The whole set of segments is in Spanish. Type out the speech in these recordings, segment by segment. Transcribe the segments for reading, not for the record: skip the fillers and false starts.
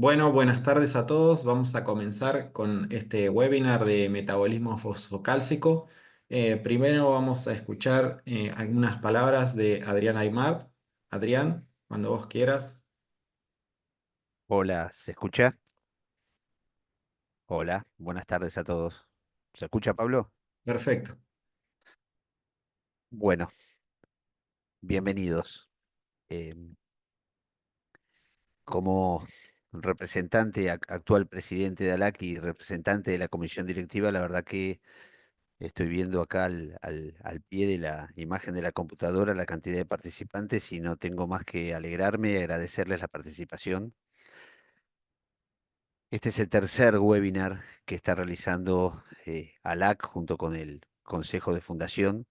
Bueno, buenas tardes a todos. Vamos a comenzar con este webinar de metabolismo fosfocálcico. Primero vamos a escuchar algunas palabras de Adrián Aymart. Adrián, cuando vos quieras. Hola, ¿se escucha? Hola, buenas tardes a todos. ¿Se escucha, Pablo? Perfecto. Bueno, bienvenidos. Em, como representante, actual presidente de ALAC y representante de la comisión directiva, la verdad que estoy viendo acá al pie de la imagen de la computadora la cantidad de participantes y no tengo más que alegrarme y agradecerles la participación. Este es el tercer webinar que está realizando ALAC junto con el Consejo de Fundación.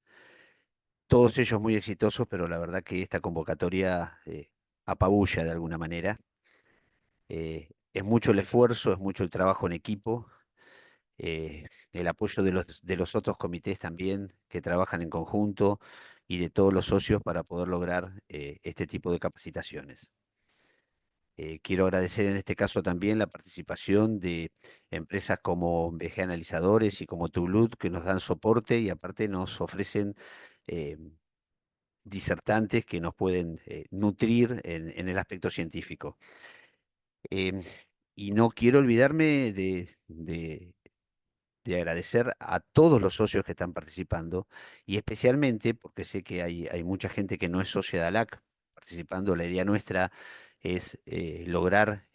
Todos ellos muy exitosos, pero la verdad que esta convocatoria apabulla de alguna manera. Es mucho el esfuerzo, es mucho el trabajo en equipo, el apoyo de los otros comités también que trabajan en conjunto y de todos los socios para poder lograr este tipo de capacitaciones. Quiero agradecer en este caso también la participación de empresas como VG Analizadores y como Toulouse que nos dan soporte y aparte nos ofrecen eh, disertantes que nos pueden nutrir en el aspecto científico. Em, y no quiero olvidarme de agradecer a todos los socios que están participando y especialmente porque sé que hay mucha gente que no es socia de ALAC participando. La idea nuestra es lograr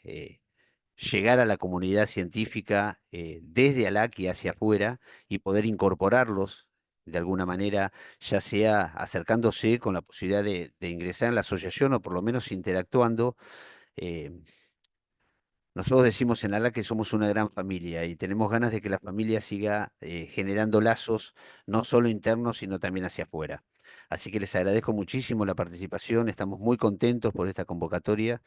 llegar a la comunidad científica desde ALAC y hacia afuera y poder incorporarlos de alguna manera, ya sea acercándose con la posibilidad de ingresar en la asociación o por lo menos interactuando. eh, Nosotros decimos en ALAC que somos una gran familia y tenemos ganas de que la familia siga generando lazos, no solo internos, sino también hacia afuera. Así que les agradezco muchísimo la participación, estamos muy contentos por esta convocatoria.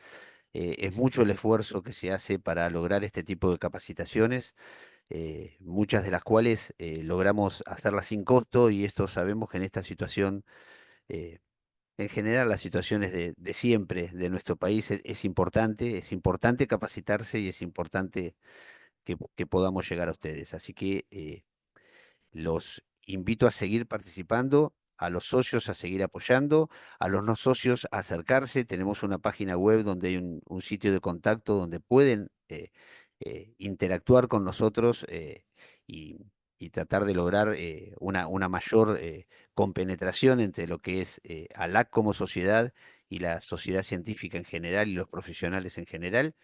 Es mucho el esfuerzo que se hace para lograr este tipo de capacitaciones, muchas de las cuales logramos hacerlas sin costo y esto sabemos que en esta situación, eh, en general las situaciones de siempre de nuestro país es importante capacitarse y es importante que podamos llegar a ustedes. Así que los invito a seguir participando, a los socios a seguir apoyando, a los no socios a acercarse. Tenemos una página web donde hay un sitio de contacto donde pueden interactuar con nosotros y, y tratar de lograr una mayor compenetración entre lo que es ALAC como sociedad y la sociedad científica en general y los profesionales en general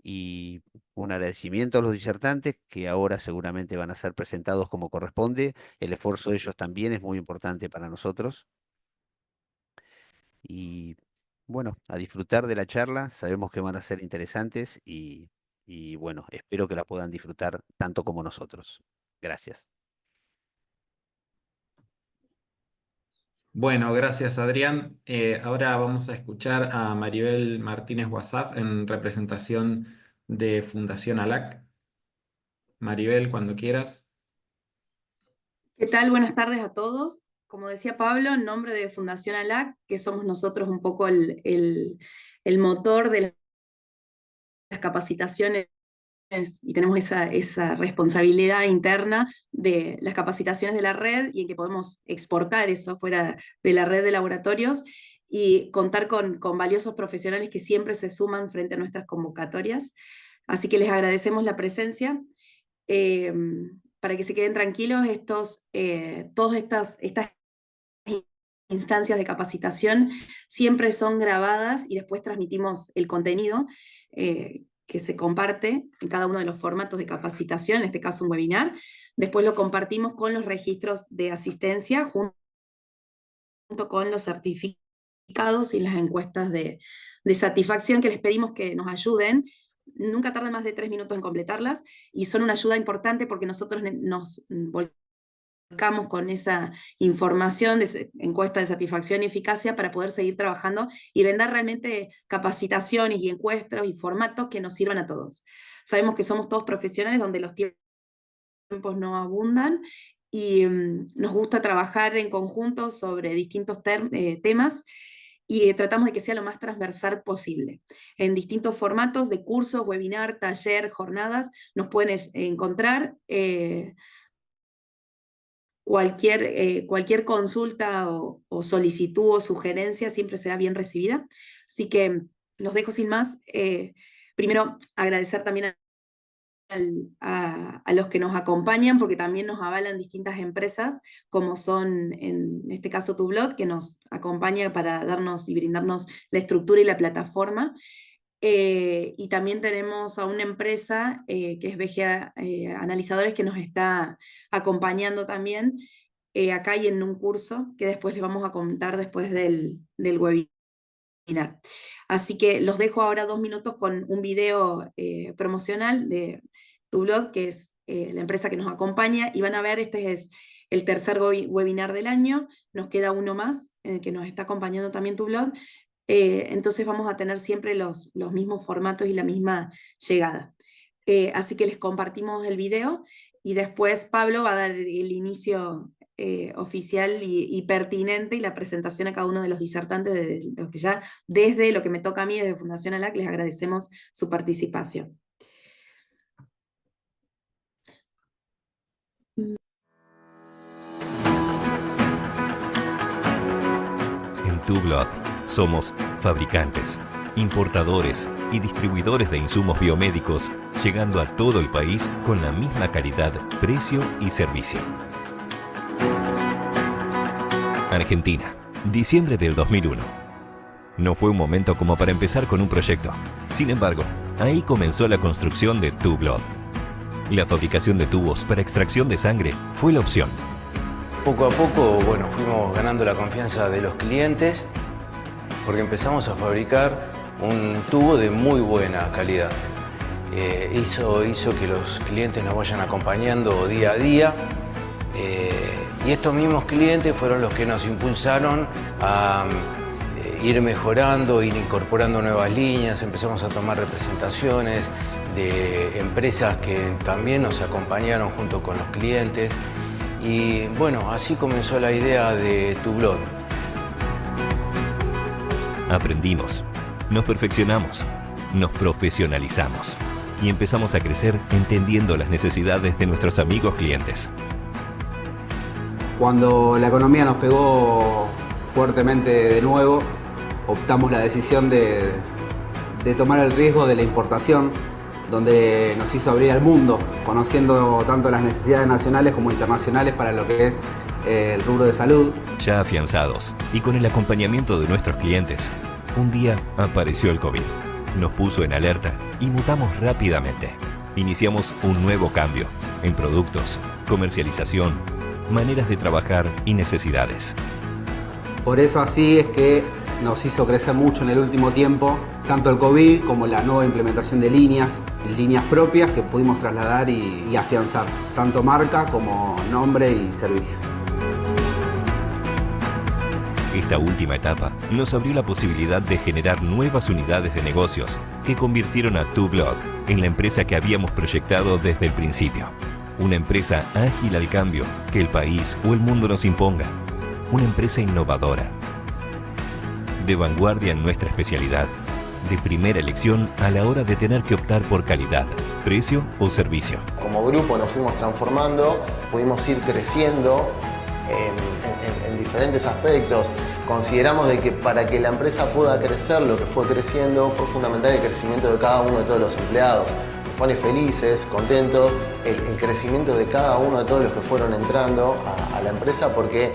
y un agradecimiento a los disertantes que ahora seguramente van a ser presentados como corresponde. El esfuerzo de ellos también es muy importante para nosotros. Y bueno, a disfrutar de la charla, sabemos que van a ser interesantes y bueno, espero que la puedan disfrutar tanto como nosotros. Gracias. Bueno, gracias Adrián. Ahora vamos a escuchar a Maribel Martínez Wassaf en representación de Fundación ALAC. Maribel, cuando quieras. ¿Qué tal? Buenas tardes a todos. Como decía Pablo, en nombre de Fundación ALAC, que somos nosotros un poco el motor de las capacitaciones y tenemos esa responsabilidad interna de las capacitaciones de la red y en que podemos exportar eso fuera de la red de laboratorios y contar con valiosos profesionales que siempre se suman frente a nuestras convocatorias. Así que les agradecemos la presencia. Eh, para que se queden tranquilos, todas estas instancias de capacitación siempre son grabadas y después transmitimos el contenido que se comparte en cada uno de los formatos de capacitación, en este caso un webinar. Después lo compartimos con los registros de asistencia junto con los certificados y las encuestas de satisfacción que les pedimos que nos ayuden. Nunca tardan más de 3 minutos en completarlas y son una ayuda importante porque nosotros nos volcamos con esa información de encuesta de satisfacción y eficacia para poder seguir trabajando y brindar realmente capacitaciones y encuestas y formatos que nos sirvan a todos. Sabemos que somos todos profesionales donde los tiempos no abundan y nos gusta trabajar en conjunto sobre distintos temas y tratamos de que sea lo más transversal posible. En distintos formatos de cursos, webinar, taller, jornadas, nos pueden encontrar. Cualquier consulta o solicitud o sugerencia siempre será bien recibida. Así que los dejo sin más. Primero, agradecer también a los que nos acompañan, porque también nos avalan distintas empresas, como son en este caso Tublot, que nos acompaña para darnos y brindarnos la estructura y la plataforma. Y también tenemos a una empresa que es VGA Analizadores, que nos está acompañando también acá y en un curso que después les vamos a comentar después del webinar. Así que los dejo ahora 2 minutos con un video promocional de Tublot, que es la empresa que nos acompaña, y van a ver, este es el tercer webinar del año, nos queda uno más en el que nos está acompañando también Tublot. Entonces vamos a tener siempre los mismos formatos y la misma llegada. Así que les compartimos el video y después Pablo va a dar el inicio oficial y pertinente y la presentación a cada uno de los disertantes, de los que ya desde lo que me toca a mí desde Fundación ALAC les agradecemos su participación. En Tublot somos fabricantes, importadores y distribuidores de insumos biomédicos, llegando a todo el país con la misma calidad, precio y servicio. Argentina, diciembre del 2001. No fue un momento como para empezar con un proyecto. Sin embargo, ahí comenzó la construcción de Tublot. La fabricación de tubos para extracción de sangre fue la opción. Poco a poco, bueno, fuimos ganando la confianza de los clientes porque empezamos a fabricar un tubo de muy buena calidad. Hizo que los clientes nos vayan acompañando día a día. Y estos mismos clientes fueron los que nos impulsaron a ir mejorando, ir incorporando nuevas líneas. Empezamos a tomar representaciones de empresas que también nos acompañaron junto con los clientes. Y bueno, así comenzó la idea de Tublot. Aprendimos, nos perfeccionamos, nos profesionalizamos y empezamos a crecer entendiendo las necesidades de nuestros amigos clientes. Cuando la economía nos pegó fuertemente de nuevo, optamos la decisión de tomar el riesgo de la importación, donde nos hizo abrir al mundo, conociendo tanto las necesidades nacionales como internacionales para lo que es el rubro de salud. Ya afianzados y con el acompañamiento de nuestros clientes, un día apareció el COVID. Nos puso en alerta y mutamos rápidamente. Iniciamos un nuevo cambio en productos, comercialización, maneras de trabajar y necesidades. Por eso así es que nos hizo crecer mucho en el último tiempo, tanto el COVID como la nueva implementación de líneas propias que pudimos trasladar y afianzar, tanto marca como nombre y servicio. Esta última etapa nos abrió la posibilidad de generar nuevas unidades de negocios que convirtieron a Tublot en la empresa que habíamos proyectado desde el principio. Una empresa ágil al cambio que el país o el mundo nos imponga. Una empresa innovadora. De vanguardia en nuestra especialidad. De primera elección a la hora de tener que optar por calidad, precio o servicio. Como grupo nos fuimos transformando, pudimos ir creciendo en diferentes aspectos. Consideramos de que para que la empresa pueda crecer, lo que fue creciendo, fue fundamental el crecimiento de cada uno de todos los empleados. Nos pone felices, contentos, el crecimiento de cada uno de todos los que fueron entrando a la empresa, porque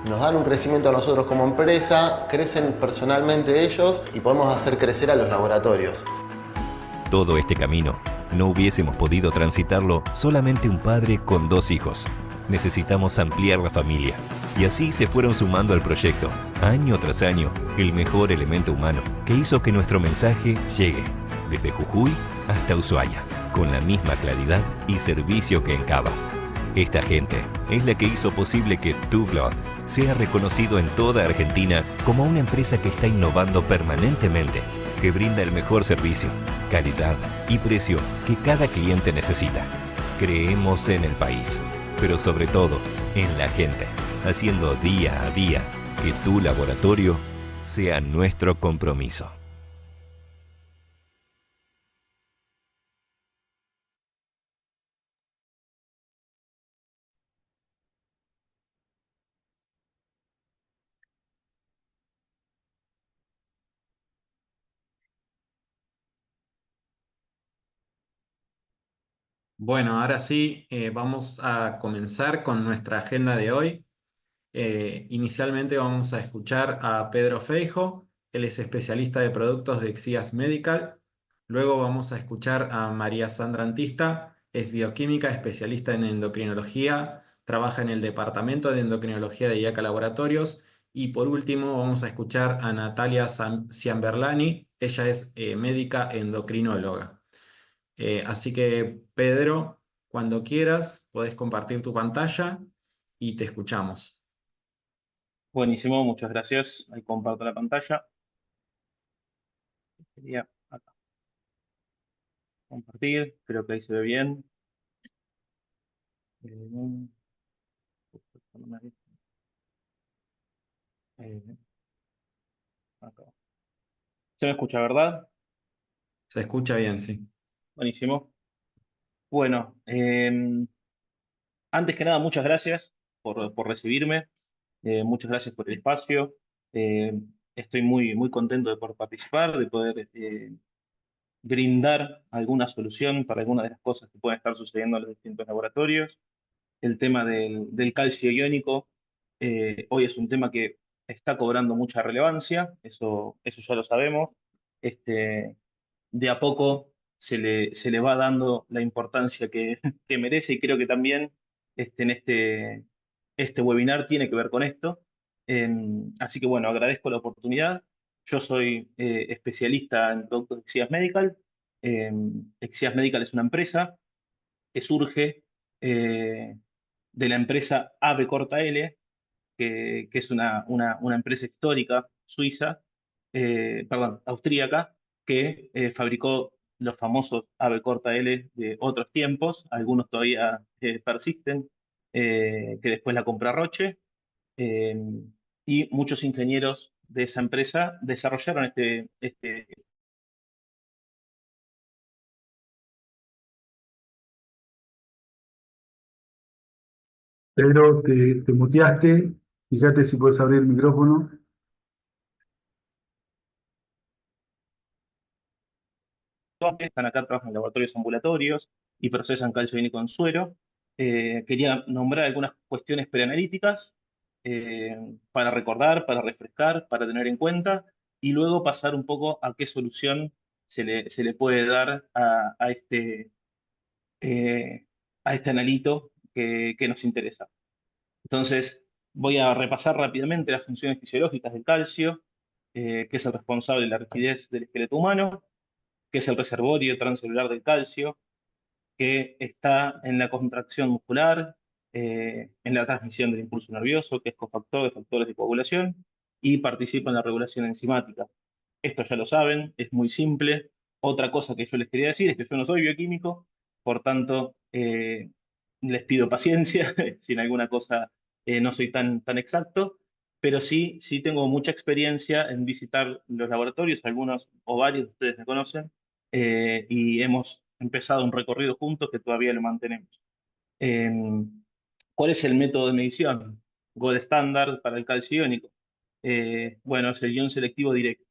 nos dan un crecimiento a nosotros como empresa, crecen personalmente ellos y podemos hacer crecer a los laboratorios. Todo este camino no hubiésemos podido transitarlo solamente un padre con 2 hijos. Necesitamos ampliar la familia y así se fueron sumando al proyecto, año tras año, el mejor elemento humano que hizo que nuestro mensaje llegue desde Jujuy hasta Ushuaia, con la misma claridad y servicio que en Cava. Esta gente es la que hizo posible que Tublot sea reconocido en toda Argentina como una empresa que está innovando permanentemente, que brinda el mejor servicio, calidad y precio que cada cliente necesita. Creemos en el país, pero sobre todo en la gente, haciendo día a día que tu laboratorio sea nuestro compromiso. Bueno, ahora sí, vamos a comenzar con nuestra agenda de hoy. Inicialmente vamos a escuchar a Pedro Feijo, él es especialista de productos de Exías Medical. Luego vamos a escuchar a María Sandra Antista, es bioquímica, especialista en endocrinología, trabaja en el departamento de endocrinología de IACA Laboratorios. Y por último vamos a escuchar a Natalia Ciamberlani, ella es médica endocrinóloga. Así que Pedro, cuando quieras, podés compartir tu pantalla y te escuchamos. Buenísimo, muchas gracias. Ahí comparto la pantalla. Sería acá. Compartir, creo que ahí se ve bien. Eh, acá. ¿Se me escucha, verdad? Se escucha bien, sí. Buenísimo. Bueno, antes que nada, muchas gracias por recibirme. Muchas gracias por el espacio. Eh, Estoy muy contento de poder participar, de poder brindar alguna solución para algunas de las cosas que pueden estar sucediendo en los distintos laboratorios. El tema del calcio iónico hoy es un tema que está cobrando mucha relevancia, eso ya lo sabemos. Este, de a poco se le va dando la importancia que merece y creo que también este webinar tiene que ver con esto. Así que bueno, agradezco la oportunidad. Yo soy especialista en productos de Exías Medical. Exías Medical es una empresa que surge eh, de la empresa AB Corta L, que es una empresa histórica suiza, perdón, austríaca, que fabricó los famosos AB Corta L de otros tiempos, algunos todavía persisten, que después la compra Roche, eh, y muchos ingenieros de esa empresa desarrollaron este. Pedro, te muteaste. Fíjate si puedes abrir el micrófono. Están acá, trabajan en laboratorios ambulatorios y procesan calcio iónico en suero. Quería nombrar algunas cuestiones preanalíticas para recordar, para refrescar, para tener en cuenta y luego pasar un poco a qué solución se le puede dar eh, a este analito que nos interesa. Entonces, voy a repasar rápidamente las funciones fisiológicas del calcio, que es el responsable de la rigidez del esqueleto humano, que es el reservorio transcelular del calcio, que está en la contracción muscular, en la transmisión del impulso nervioso, que es cofactor de factores de coagulación, y participa en la regulación enzimática. Esto ya lo saben, es muy simple. Otra cosa que yo les quería decir es que yo no soy bioquímico, por tanto, les pido paciencia, si en alguna cosa no soy tan exacto, pero sí tengo mucha experiencia en visitar los laboratorios, algunos o varios de ustedes me conocen, y hemos empezado un recorrido juntos que todavía lo mantenemos. Eh, ¿Cuál es el método de medición? Gold standard para el calcio iónico. Bueno, es el ion selectivo directo.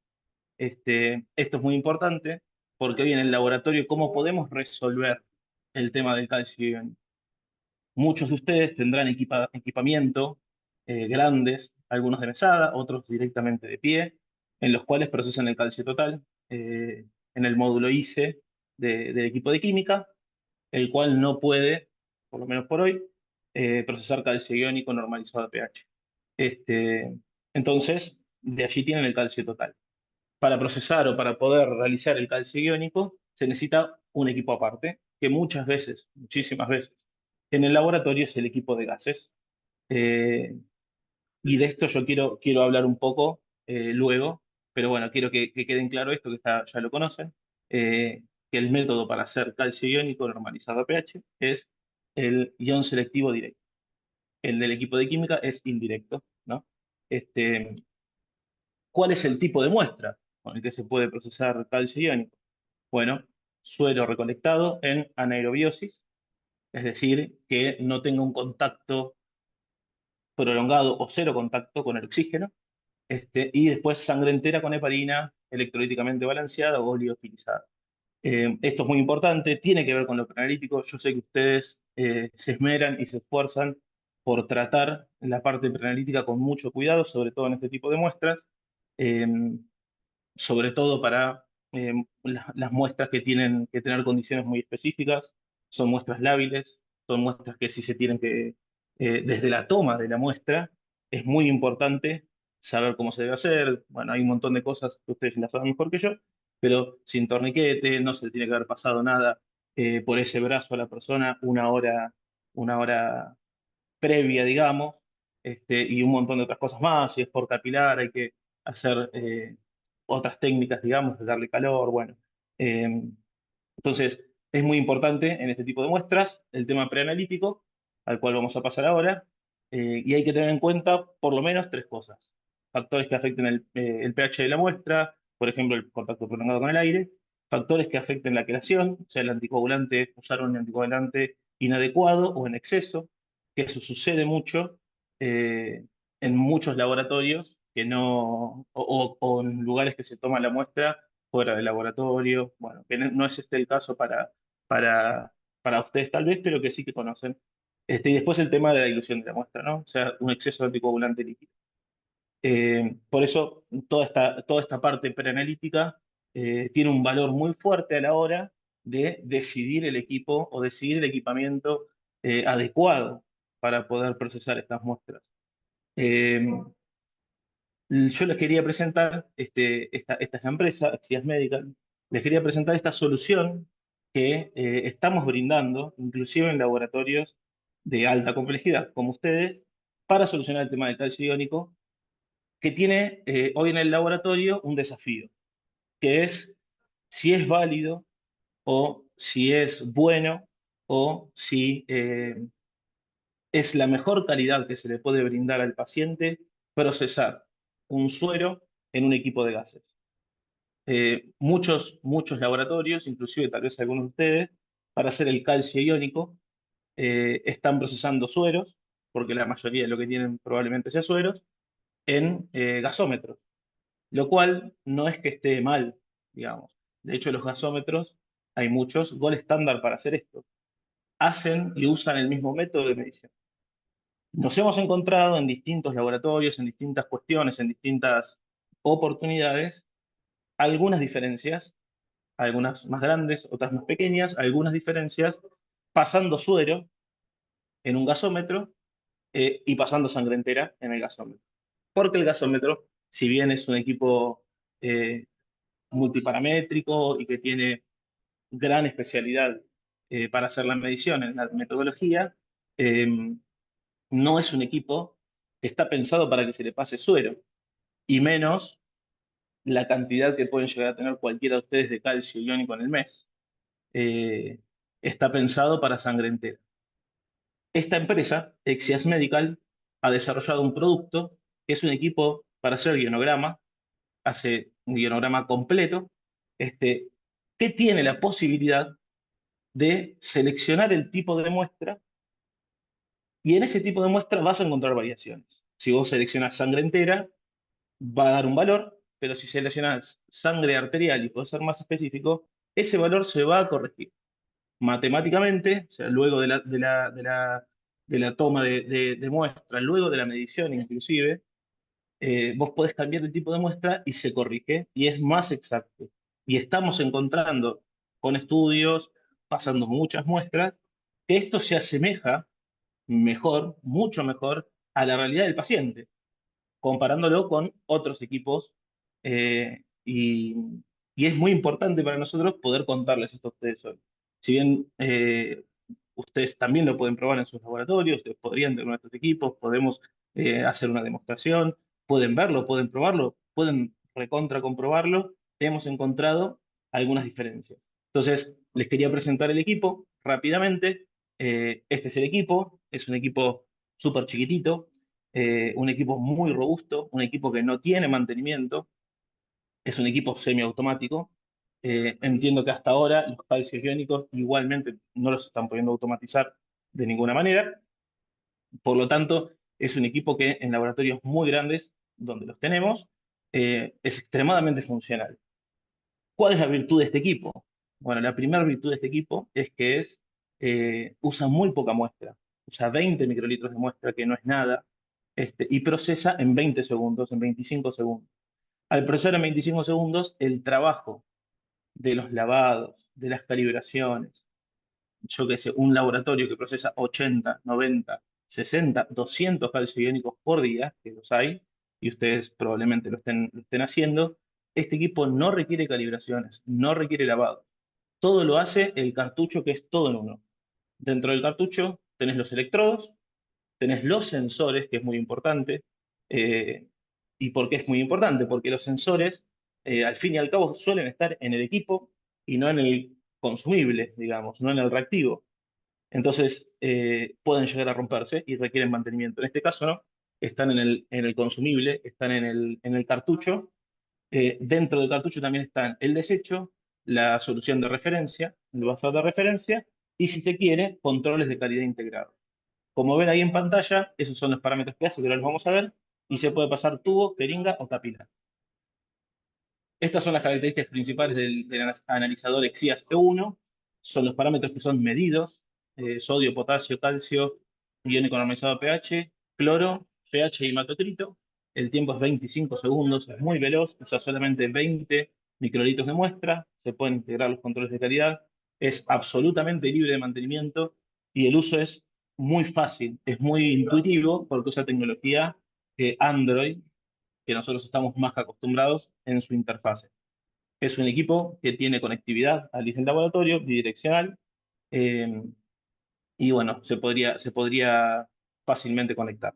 Esto es muy importante porque hoy en el laboratorio, ¿cómo podemos resolver el tema del calcio iónico? Muchos de ustedes tendrán equipamiento grandes, algunos de mesada, otros directamente de pie, en los cuales procesan el calcio total en el módulo ICE del equipo de química, el cual no puede, por lo menos por hoy, procesar calcio iónico normalizado a pH. Entonces, de allí tienen el calcio total. Para procesar o para poder realizar el calcio iónico, se necesita un equipo aparte, que muchas veces, muchísimas veces, en el laboratorio es el equipo de gases. Eh, y de esto yo quiero hablar un poco luego, pero bueno, quiero que queden claro esto, que ya lo conocen, que el método para hacer calcio iónico normalizado a pH es el ion selectivo directo. El del equipo de química es indirecto, ¿no? ¿cuál es el tipo de muestra con el que se puede procesar calcio iónico? Bueno, suero recolectado en anaerobiosis, es decir, que no tenga un contacto prolongado o cero contacto con el oxígeno, y después sangre entera con heparina electrolíticamente balanceada o liofilizada. Esto es muy importante, tiene que ver con lo preanalítico. Yo sé que ustedes se esmeran y se esfuerzan por tratar la parte preanalítica con mucho cuidado, sobre todo en este tipo de muestras, eh, sobre todo para las muestras que tienen que tener condiciones muy específicas. Son muestras lábiles, son muestras que si se tienen que, desde la toma de la muestra, es muy importante saber cómo se debe hacer. Bueno, hay un montón de cosas que ustedes las saben mejor que yo, pero sin torniquete, no se le tiene que haber pasado nada por ese brazo a la persona una hora previa, digamos, y un montón de otras cosas más. Si es por capilar, hay que hacer otras técnicas, digamos, de darle calor, bueno. Eh, entonces, es muy importante en este tipo de muestras el tema preanalítico, al cual vamos a pasar ahora, y hay que tener en cuenta por lo menos tres cosas. Factores que afecten el pH de la muestra, por ejemplo, el contacto prolongado con el aire; factores que afecten la quelación, o sea, el anticoagulante, usar un anticoagulante inadecuado o en exceso, que eso sucede mucho eh, en muchos laboratorios que no, o en lugares que se toma la muestra fuera del laboratorio. Bueno, que no es este el caso para, para ustedes tal vez, pero que sí que conocen. Y después el tema de la dilución de la muestra, ¿no? O sea, un exceso de anticoagulante líquido. Por eso toda esta parte preanalítica tiene un valor muy fuerte a la hora de decidir el equipo o decidir el equipamiento adecuado para poder procesar estas muestras. Eh, yo les quería presentar, esta es la empresa, Exías Medical, les quería presentar esta solución que estamos brindando, inclusive en laboratorios de alta complejidad, como ustedes, para solucionar el tema del calcio iónico, que tiene hoy en el laboratorio un desafío, que es si es válido o si es bueno o si es la mejor calidad que se le puede brindar al paciente procesar un suero en un equipo de gases. Muchos laboratorios, inclusive tal vez algunos de ustedes, para hacer el calcio iónico, están procesando sueros, porque la mayoría de lo que tienen probablemente sea sueros, en gasómetros, lo cual no es que esté mal, digamos. De hecho, los gasómetros, hay muchos gold estándar para hacer esto. Hacen y usan el mismo método de medición. Nos hemos encontrado en distintos laboratorios, en distintas cuestiones, en distintas oportunidades, algunas diferencias, algunas más grandes, otras más pequeñas, algunas diferencias, pasando suero en un gasómetro y pasando sangre entera en el gasómetro. Porque el gasómetro, si bien es un equipo multiparamétrico y que tiene gran especialidad para hacer la medición en la metodología, no es un equipo que está pensado para que se le pase suero, y menos la cantidad que pueden llegar a tener cualquiera de ustedes de calcio iónico en el mes. Eh, Está pensado para sangre entera. Esta empresa, Exías Medical, ha desarrollado un producto que es un equipo para hacer guionograma, hace un guionograma completo, que tiene la posibilidad de seleccionar el tipo de muestra, y en ese tipo de muestra vas a encontrar variaciones. Si vos seleccionas sangre entera, va a dar un valor, pero si seleccionas sangre arterial y puede ser más específico, ese valor se va a corregir matemáticamente, o sea, luego de la toma de muestra, luego de la medición inclusive, vos podés cambiar el tipo de muestra y se corrige y es más exacto. Y estamos encontrando con estudios, pasando muchas muestras, que esto se asemeja mejor, mucho mejor, a la realidad del paciente, comparándolo con otros equipos. eh, y, y es muy importante para nosotros poder contarles esto a ustedes hoy. Si bien ustedes también lo pueden probar en sus laboratorios, ustedes podrían tener nuestros equipos, podemos hacer una demostración, pueden verlo, pueden probarlo, pueden recontra comprobarlo, hemos encontrado algunas diferencias. Entonces, les quería presentar el equipo rápidamente. Este es el equipo, es un equipo súper chiquitito, un equipo muy robusto, un equipo que no tiene mantenimiento, es un equipo semiautomático. Entiendo que hasta ahora los calcios iónicos igualmente no los están pudiendo automatizar de ninguna manera. Por lo tanto, es un equipo que en laboratorios muy grandes, donde los tenemos, es extremadamente funcional. ¿Cuál es la virtud de este equipo? Bueno, la primera virtud de este equipo es que usa muy poca muestra. Usa 20 microlitros de muestra, que no es nada, y procesa en 20 segundos, en 25 segundos. Al procesar en 25 segundos, el trabajo de los lavados, de las calibraciones, yo qué sé, un laboratorio que procesa 80, 90, 60, 200 calcio iónicos por día, que los hay, y ustedes probablemente lo estén haciendo, este equipo no requiere calibraciones, no requiere lavado. Todo lo hace el cartucho, que es todo en uno. Dentro del cartucho tenés los electrodos, tenés los sensores, que es muy importante. eh, ¿Y por qué es muy importante? Porque los sensores, al fin y al cabo, suelen estar en el equipo y no en el consumible, digamos, no en el reactivo. Entonces, pueden llegar a romperse y requieren mantenimiento. En este caso, no. Están en el consumible, están en el cartucho. Dentro del cartucho también están el desecho, la solución de referencia, el buffer de referencia, y si se quiere, controles de calidad integrados. Como ven ahí en pantalla, esos son los parámetros que hace, que ahora los vamos a ver, y se puede pasar tubo, jeringa o capilar. Estas son las características principales del analizador EXIAS E1. Son los parámetros que son medidos: sodio, potasio, calcio, iónico normalizado pH, cloro, pH y hematocrito. El tiempo es 25 segundos, es muy veloz, usa solamente 20 microlitros de muestra, se pueden integrar los controles de calidad, es absolutamente libre de mantenimiento y el uso es muy fácil, es muy intuitivo porque usa tecnología Android, que nosotros estamos más que acostumbrados en su interfase. Es un equipo que tiene conectividad al del laboratorio, bidireccional, eh, y bueno, se podría fácilmente conectar.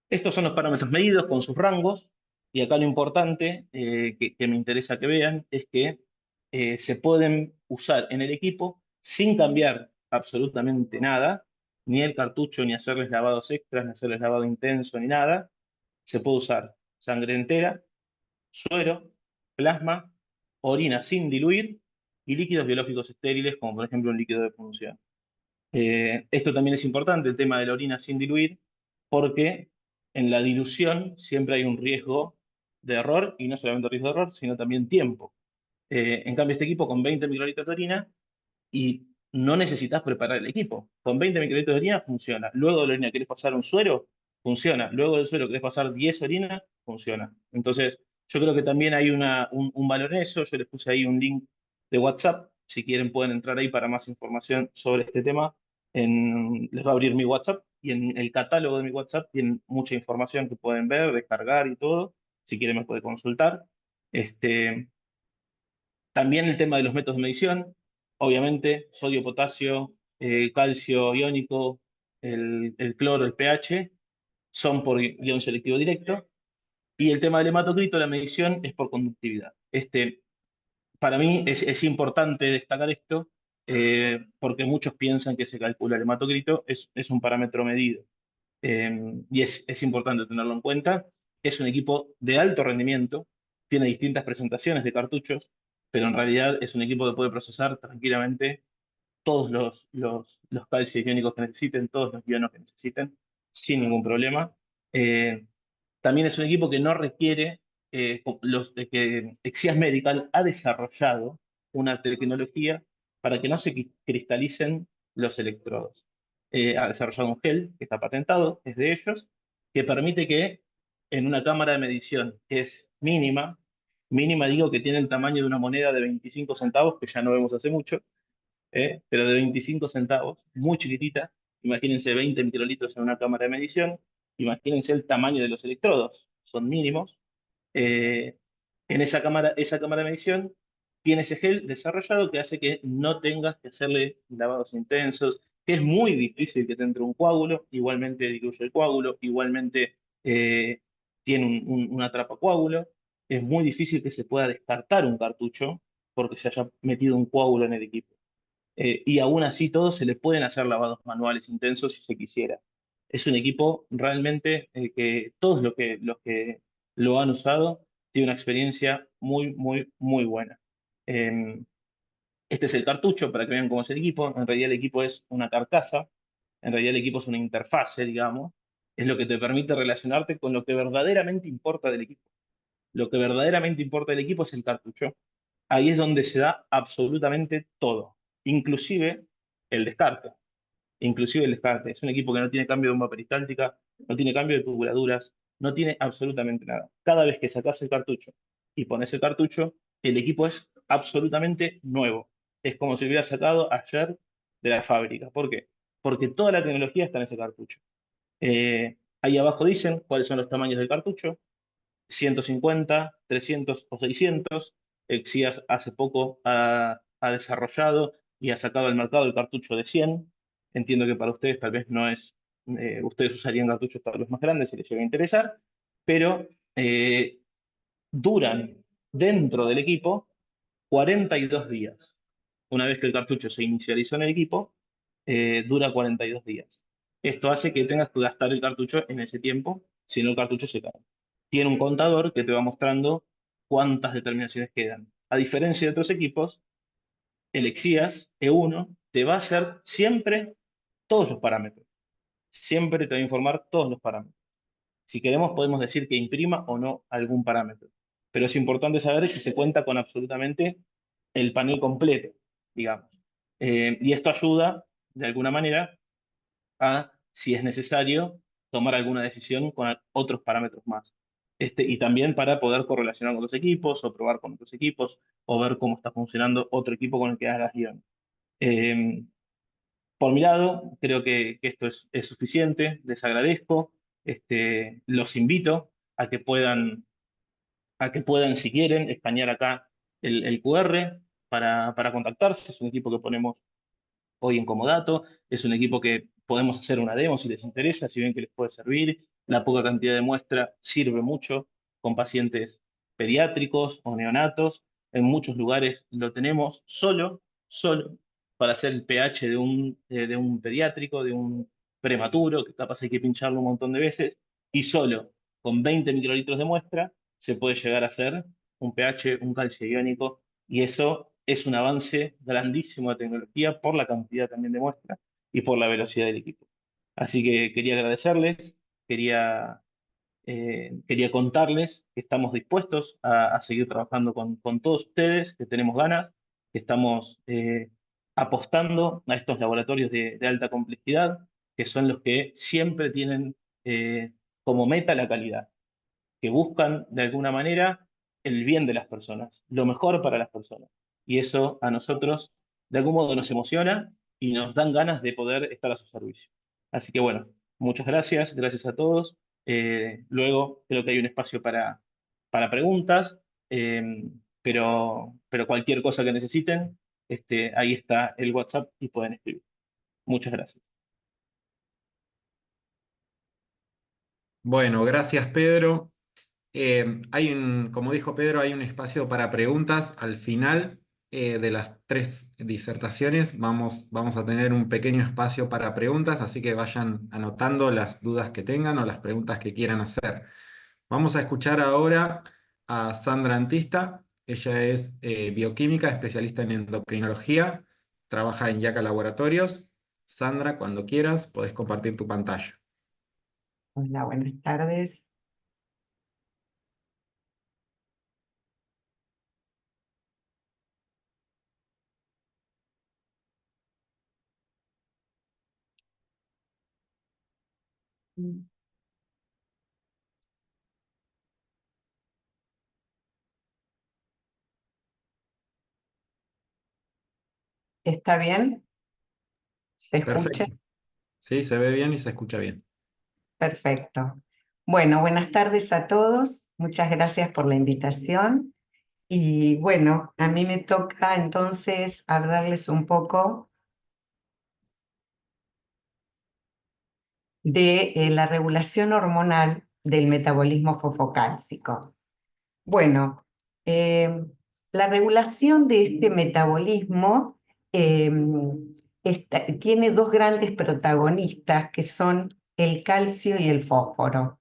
Estos son los parámetros medidos con sus rangos, y acá lo importante que me interesa que vean es que se pueden usar en el equipo sin cambiar absolutamente nada, ni el cartucho, ni hacerles lavados extras, ni hacerles lavado intenso, ni nada. Se puede usar sangre entera, suero, plasma, orina sin diluir y líquidos biológicos estériles, como por ejemplo un líquido de punción. Esto también es importante, el tema de la orina sin diluir, porque en la dilución siempre hay un riesgo de error, y no solamente riesgo de error, sino también tiempo. En cambio, este equipo con 20 microlitros de orina, y no necesitas preparar el equipo. Con 20 microlitros de orina funciona. Luego de la orina querés pasar un suero, funciona. Luego del suero querés pasar 10 orinas, funciona. Entonces, yo creo que también hay un valor en eso. Yo les puse ahí un link de WhatsApp. Si quieren pueden entrar ahí para más información sobre este tema. Les va a abrir mi WhatsApp, y en el catálogo de mi WhatsApp tienen mucha información que pueden ver, descargar y todo. Si quieren me puede consultar. Este, También el tema de los métodos de medición, obviamente, sodio, potasio, calcio iónico, el cloro, el pH, son por guión selectivo directo. Y el tema del hematocrito, la medición es por conductividad. Para mí es importante destacar esto, porque muchos piensan que se calcula el hematocrito, es un parámetro medido. Y es importante tenerlo en cuenta. Es un equipo de alto rendimiento, tiene distintas presentaciones de cartuchos, pero en realidad es un equipo que puede procesar tranquilamente todos los calcios iónicos que necesiten, todos los ionos que necesiten, sin ningún problema. Eh, También es un equipo que no requiere, que Exías Medical ha desarrollado una tecnología para que no se cristalicen los electrodos. Ha desarrollado un gel que está patentado, es de ellos, que permite que en una cámara de medición que es mínima, mínima digo que tiene el tamaño de una moneda de 25 centavos, que ya no vemos hace mucho, pero de 25 centavos, muy chiquitita. Imagínense 20 microlitros en una cámara de medición, imagínense el tamaño de los electrodos, son mínimos. Eh, en esa cámara de medición tiene ese gel desarrollado que hace que no tengas que hacerle lavados intensos, que es muy difícil que te entre un coágulo, igualmente diluye el coágulo, igualmente tiene un atrapacoágulo. Es muy difícil que se pueda descartar un cartucho porque se haya metido un coágulo en el equipo. Y aún así todos se le pueden hacer lavados manuales intensos si se quisiera. Es un equipo realmente que todos los que lo han usado tienen una experiencia muy, muy, muy buena. Em, este es el cartucho para que vean cómo es el equipo. En realidad el equipo es una carcasa, en realidad el equipo es una interfase, digamos. Es lo que te permite relacionarte con lo que verdaderamente importa del equipo. Lo que verdaderamente importa del equipo es el cartucho. Ahí es donde se da absolutamente todo, inclusive el descarte. Inclusive el descarte. Es un equipo que no tiene cambio de bomba peristáltica, no tiene cambio de tubuladuras, no tiene absolutamente nada. Cada vez que sacas el cartucho y pones el cartucho, el equipo es absolutamente nuevo. Es como si hubiera sacado ayer de la fábrica. ¿Por qué? Porque toda la tecnología está en ese cartucho. Ahí abajo dicen cuáles son los tamaños del cartucho: 150, 300 o 600. Exías hace poco ha desarrollado y ha sacado al mercado el cartucho de 100. Entiendo que para ustedes tal vez no es, ustedes usarían cartuchos tal vez más grandes si les llega a interesar, pero eh, duran dentro del equipo 42 días. Una vez que el cartucho se inicializó en el equipo, dura 42 días. Esto hace que tengas que gastar el cartucho en ese tiempo, si no el cartucho se cae. Tiene un contador que te va mostrando cuántas determinaciones quedan. A diferencia de otros equipos, el Exías E1 te va a hacer siempre todos los parámetros. Siempre te va a informar todos los parámetros. Si queremos, podemos decir que imprima o no algún parámetro. Pero es importante saber que se cuenta con absolutamente el panel completo, digamos. Y esto ayuda, de alguna manera, a, si es necesario, tomar alguna decisión con otros parámetros más. Y también para poder correlacionar con los equipos, o probar con otros equipos, o ver cómo está funcionando otro equipo con el que hagas guión. Eh, por mi lado, creo que esto es suficiente. Les agradezco. Los invito a que puedan, si quieren, escanear acá el QR para contactarse. Es un equipo que ponemos hoy en Comodato. Es un equipo que podemos hacer una demo si les interesa, si ven que les puede servir. La poca cantidad de muestra sirve mucho con pacientes pediátricos o neonatos. En muchos lugares lo tenemos solo para hacer el pH de un pediátrico, de un prematuro, que capaz hay que pincharlo un montón de veces, y solo con 20 microlitros de muestra se puede llegar a hacer un pH, un calcio iónico, y eso es un avance grandísimo de tecnología por la cantidad también de muestras y por la velocidad del equipo. Así que quería agradecerles, quería contarles que estamos dispuestos a seguir trabajando con todos ustedes, que tenemos ganas, que estamos apostando a estos laboratorios de alta complejidad, que son los que siempre tienen como meta la calidad, que buscan de alguna manera el bien de las personas, lo mejor para las personas. Y eso a nosotros de algún modo nos emociona y nos dan ganas de poder estar a su servicio. Así que bueno, muchas gracias, gracias a todos. Luego creo que hay un espacio para preguntas, pero cualquier cosa que necesiten, ahí está el WhatsApp y pueden escribir. Muchas gracias. Bueno, gracias Pedro. Como dijo Pedro, hay un espacio para preguntas al final de las tres disertaciones. Vamos a tener un pequeño espacio para preguntas, así que vayan anotando las dudas que tengan o las preguntas que quieran hacer. Vamos a escuchar ahora a Sandra Antista. Ella es bioquímica, especialista en endocrinología, trabaja en Yaca Laboratorios. Sandra, cuando quieras, podés compartir tu pantalla. Hola, buenas tardes. Mm, ¿Está bien? ¿Se escucha? Perfecto. Sí, se ve bien y se escucha bien. Perfecto. Bueno, buenas tardes a todos. Muchas gracias por la invitación. Y bueno, a mí me toca entonces hablarles un poco de la regulación hormonal del metabolismo fosfocálcico. Bueno, la regulación de este metabolismo tiene dos grandes protagonistas que son el calcio y el fósforo.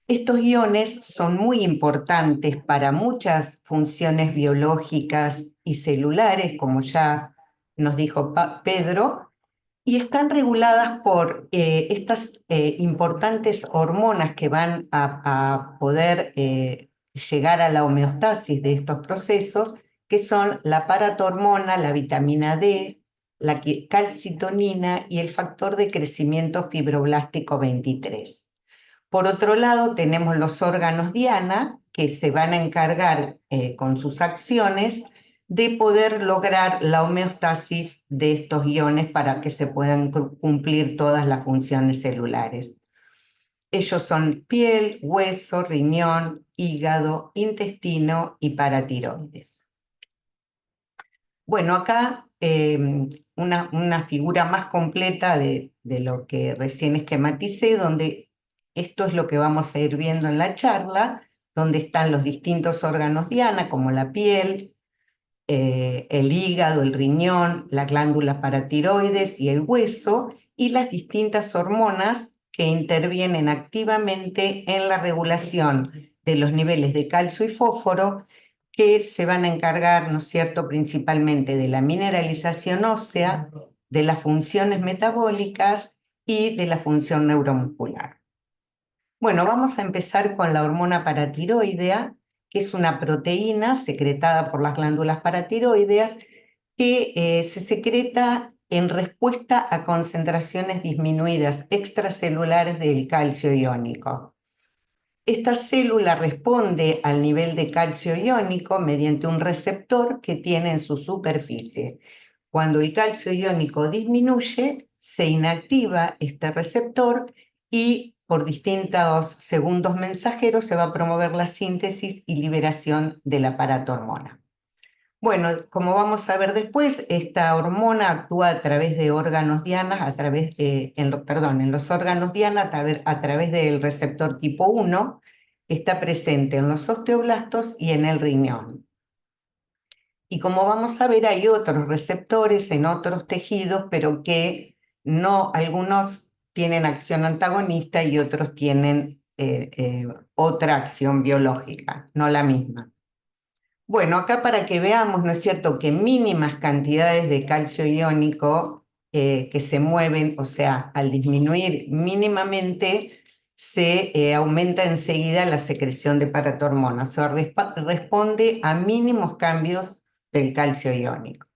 Estos iones son muy importantes para muchas funciones biológicas y celulares, como ya nos dijo Pedro, y están reguladas por estas importantes hormonas que van a poder llegar a la homeostasis de estos procesos, que son la paratormona, la vitamina D, la calcitonina y el factor de crecimiento fibroblástico 23. Por otro lado, tenemos los órganos diana, que se van a encargar con sus acciones de poder lograr la homeostasis de estos iones para que se puedan cumplir todas las funciones celulares. Ellos son piel, hueso, riñón, hígado, intestino y paratiroides. Bueno, acá una figura más completa de lo que recién esquematicé, donde esto es lo que vamos a ir viendo en la charla, donde están los distintos órganos diana, como la piel, el hígado, el riñón, la glándula paratiroides y el hueso, y las distintas hormonas que intervienen activamente en la regulación de los niveles de calcio y fósforo, que se van a encargar, ¿no es cierto?, principalmente de la mineralización ósea, de las funciones metabólicas y de la función neuromuscular. Bueno, vamos a empezar con la hormona paratiroidea, que es una proteína secretada por las glándulas paratiroideas que se secreta en respuesta a concentraciones disminuidas extracelulares del calcio iónico. Esta célula responde al nivel de calcio iónico mediante un receptor que tiene en su superficie. Cuando el calcio iónico disminuye, se inactiva este receptor y por distintos segundos mensajeros se va a promover la síntesis y liberación de la paratormona. Bueno, como vamos a ver después, esta hormona actúa a través de órganos diana, en los órganos diana a través del receptor tipo 1, está presente en los osteoblastos y en el riñón. Y como vamos a ver, hay otros receptores en otros tejidos, pero que algunos tienen acción antagonista y otros tienen otra acción biológica, no la misma. Bueno, acá para que veamos, ¿no es cierto?, que mínimas cantidades de calcio iónico que se mueven, o sea, al disminuir mínimamente, se aumenta enseguida la secreción de paratormona, o sea, responde a mínimos cambios del calcio iónico.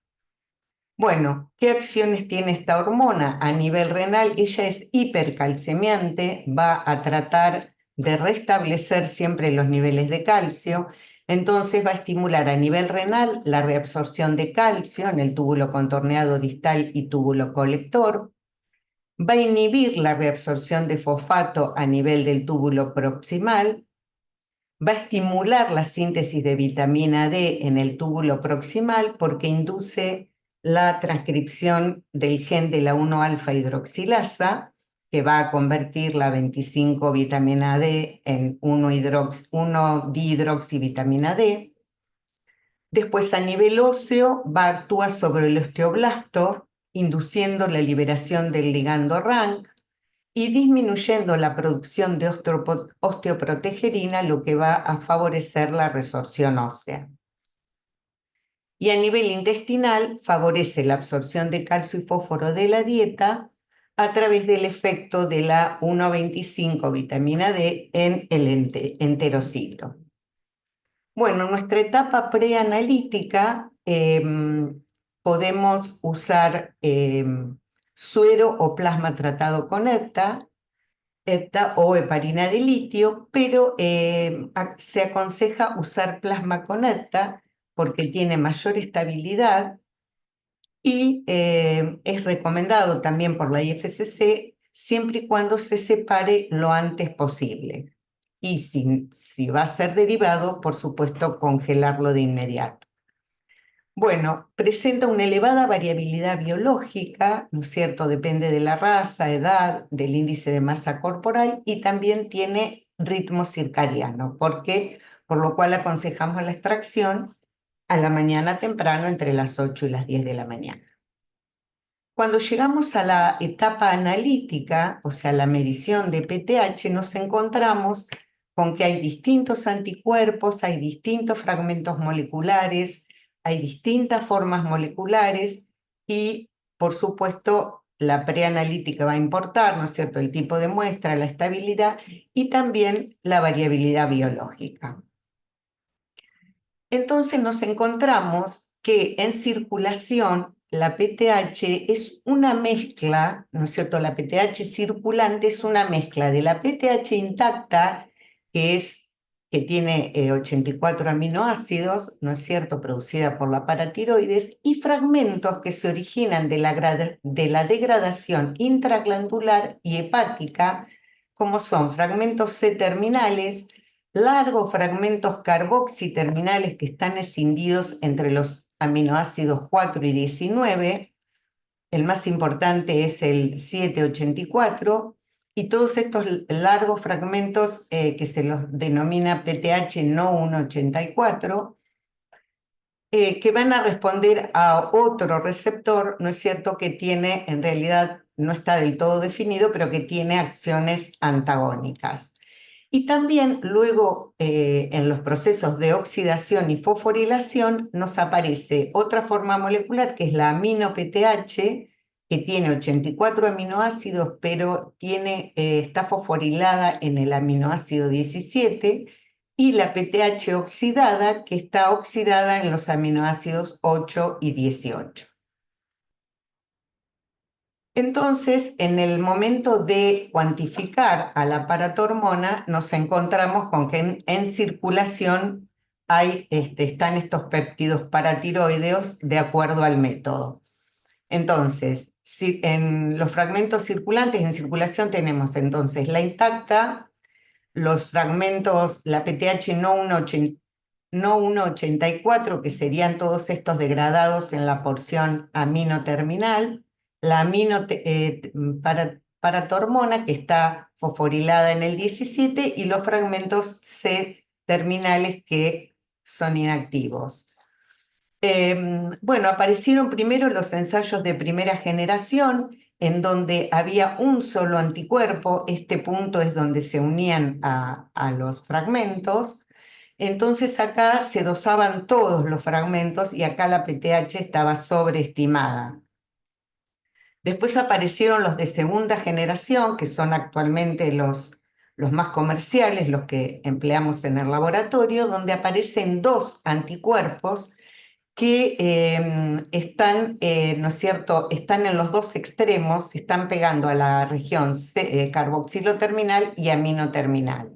Bueno, ¿qué acciones tiene esta hormona? A nivel renal, ella es hipercalcemiante, va a tratar de restablecer siempre los niveles de calcio, entonces va a estimular a nivel renal la reabsorción de calcio en el túbulo contorneado distal y túbulo colector, va a inhibir la reabsorción de fosfato a nivel del túbulo proximal, va a estimular la síntesis de vitamina D en el túbulo proximal porque induce la transcripción del gen de la 1-alfa hidroxilasa, que va a convertir la 25 vitamina D en 1-dihidroxivitamina D. Después, a nivel óseo, va a actuar sobre el osteoblasto, induciendo la liberación del ligando RANK y disminuyendo la producción de osteoprotegerina, lo que va a favorecer la resorción ósea. Y a nivel intestinal, favorece la absorción de calcio y fósforo de la dieta a través del efecto de la 1,25 vitamina D en el enterocito. Bueno, en nuestra etapa preanalítica podemos usar suero o plasma tratado con ETA o heparina de litio, pero se aconseja usar plasma con ETA porque tiene mayor estabilidad y es recomendado también por la IFSC siempre y cuando se separe lo antes posible. Y si va a ser derivado, por supuesto, congelarlo de inmediato. Bueno, presenta una elevada variabilidad biológica, ¿no es cierto? Depende de la raza, edad, del índice de masa corporal y también tiene ritmo circadiano, por lo cual aconsejamos la extracción a la mañana temprano entre las 8 y las 10 de la mañana. Cuando llegamos a la etapa analítica, o sea, la medición de PTH, nos encontramos con que hay distintos anticuerpos, hay distintos fragmentos moleculares, hay distintas formas moleculares y, por supuesto, la preanalítica va a importar, ¿no es cierto?, el tipo de muestra, la estabilidad y también la variabilidad biológica. Entonces nos encontramos que en circulación la PTH es una mezcla, ¿no es cierto? La PTH circulante es una mezcla de la PTH intacta, que tiene 84 aminoácidos, ¿no es cierto?, producida por la paratiroides, y fragmentos que se originan de la degradación intraglandular y hepática, como son fragmentos C-terminales, largos fragmentos carboxiterminales que están escindidos entre los aminoácidos 4 y 19, el más importante es el 784, y todos estos largos fragmentos que se los denomina PTH no 184, que van a responder a otro receptor, ¿no es cierto?, que tiene, en realidad no está del todo definido, pero que tiene acciones antagónicas. Y también luego en los procesos de oxidación y fosforilación nos aparece otra forma molecular que es la amino-PTH, que tiene 84 aminoácidos, pero está fosforilada en el aminoácido 17, y la PTH oxidada, que está oxidada en los aminoácidos 8 y 18. Entonces, en el momento de cuantificar a la paratormona, nos encontramos con que en circulación están estos péptidos paratiroideos de acuerdo al método. Entonces, en los fragmentos circulantes en circulación tenemos entonces la intacta, los fragmentos, la PTH no 184, que serían todos estos degradados en la porción amino terminal, la paratormona, que está fosforilada en el 17, y los fragmentos C terminales que son inactivos. Bueno, aparecieron primero los ensayos de primera generación, en donde había un solo anticuerpo. Este punto es donde se unían a los fragmentos. Entonces acá se dosaban todos los fragmentos y acá la PTH estaba sobreestimada. Después aparecieron los de segunda generación, que son actualmente los más comerciales, los que empleamos en el laboratorio, donde aparecen dos anticuerpos que están, ¿no es cierto?, están en los dos extremos, están pegando a la región carboxilo terminal y amino terminal.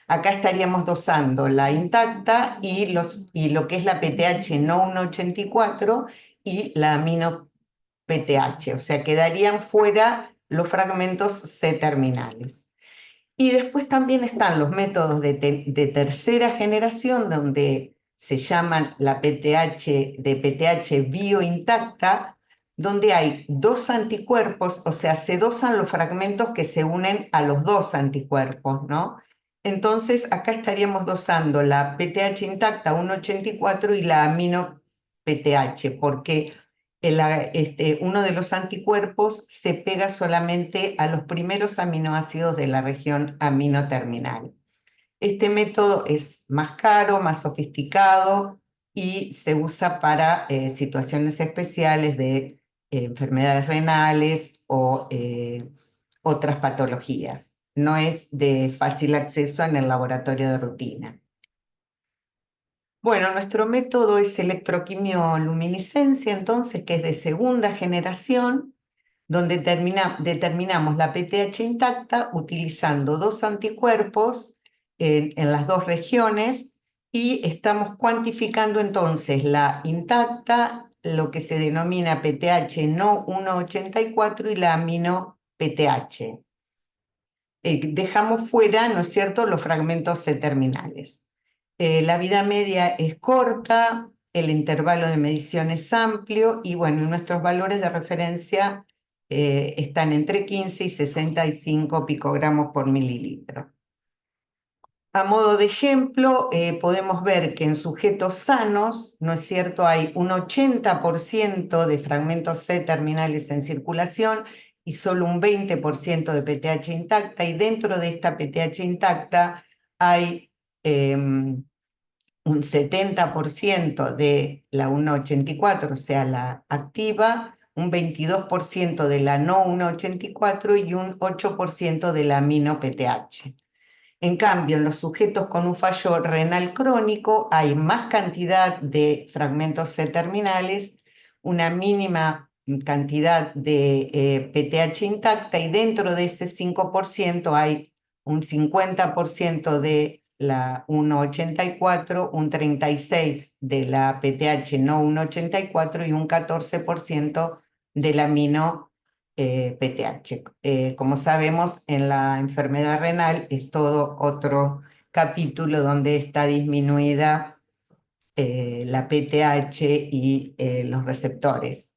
Acá estaríamos dosando la intacta y lo que es la PTH no 184 y la amino PTH, o sea, quedarían fuera los fragmentos C-terminales. Y después también están los métodos de tercera generación, donde se llaman la PTH de PTH biointacta, donde hay dos anticuerpos, o sea, se dosan los fragmentos que se unen a los dos anticuerpos, ¿no? Entonces, acá estaríamos dosando la PTH intacta 184 y la amino PTH, porque uno de los anticuerpos se pega solamente a los primeros aminoácidos de la región amino terminal. Este método es más caro, más sofisticado y se usa para situaciones especiales de enfermedades renales o otras patologías. No es de fácil acceso en el laboratorio de rutina. Bueno, nuestro método es electroquimioluminiscencia, entonces, que es de segunda generación, donde determinamos la PTH intacta utilizando dos anticuerpos en las dos regiones, y estamos cuantificando entonces la intacta, lo que se denomina PTH no 184 y la amino PTH. Dejamos fuera, ¿no es cierto?, los fragmentos C-terminales. La vida media es corta, el intervalo de medición es amplio y bueno, nuestros valores de referencia están entre 15 y 65 picogramos por mililitro. A modo de ejemplo, podemos ver que en sujetos sanos, ¿no es cierto?, hay un 80% de fragmentos C terminales en circulación y solo un 20% de PTH intacta, y dentro de esta PTH intacta hay un 70% de la 1,84, o sea, la activa, un 22% de la no 1,84 y un 8% de la amino PTH. En cambio, en los sujetos con un fallo renal crónico hay más cantidad de fragmentos C terminales, una mínima cantidad de PTH intacta, y dentro de ese 5% hay un 50% de la 1,84, un 36% de la PTH no 1,84 y un 14% del amino PTH. Como sabemos, en la enfermedad renal es todo otro capítulo donde está disminuida la PTH y los receptores.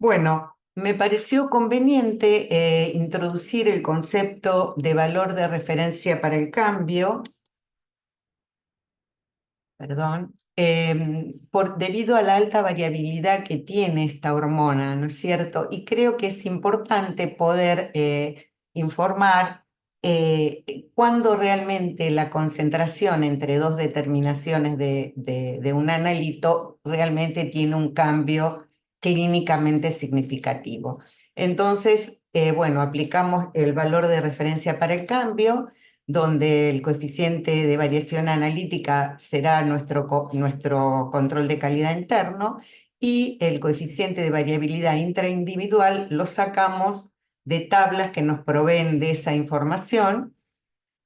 Bueno, me pareció conveniente introducir el concepto de valor de referencia para el cambio, perdón, debido a la alta variabilidad que tiene esta hormona, ¿no es cierto? Y creo que es importante poder informar cuándo realmente la concentración entre dos determinaciones de un analito realmente tiene un cambio clínicamente significativo. Entonces, bueno, aplicamos el valor de referencia para el cambio, donde el coeficiente de variación analítica será nuestro control de calidad interno, y el coeficiente de variabilidad intraindividual lo sacamos de tablas que nos proveen de esa información,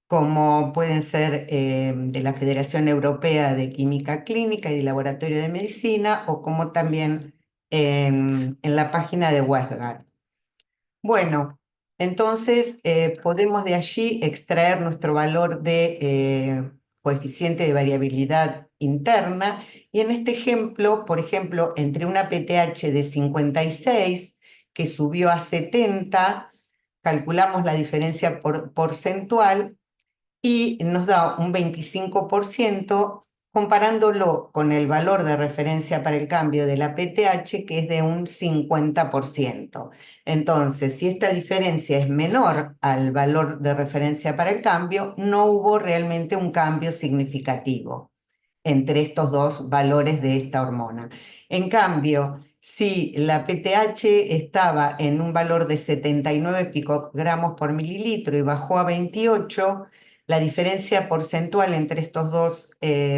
como pueden ser de la Federación Europea de Química Clínica y de Laboratorio de Medicina, o como también en la página de WestGard. Bueno, entonces podemos de allí extraer nuestro valor de coeficiente de variabilidad interna, y en este ejemplo, por ejemplo, entre una PTH de 56 que subió a 70, calculamos la diferencia porcentual y nos da un 25%, comparándolo con el valor de referencia para el cambio de la PTH, que es de un 50%. Entonces, si esta diferencia es menor al valor de referencia para el cambio, no hubo realmente un cambio significativo entre estos dos valores de esta hormona. En cambio, si la PTH estaba en un valor de 79 picogramos por mililitro y bajó a 28, la diferencia porcentual entre estos dos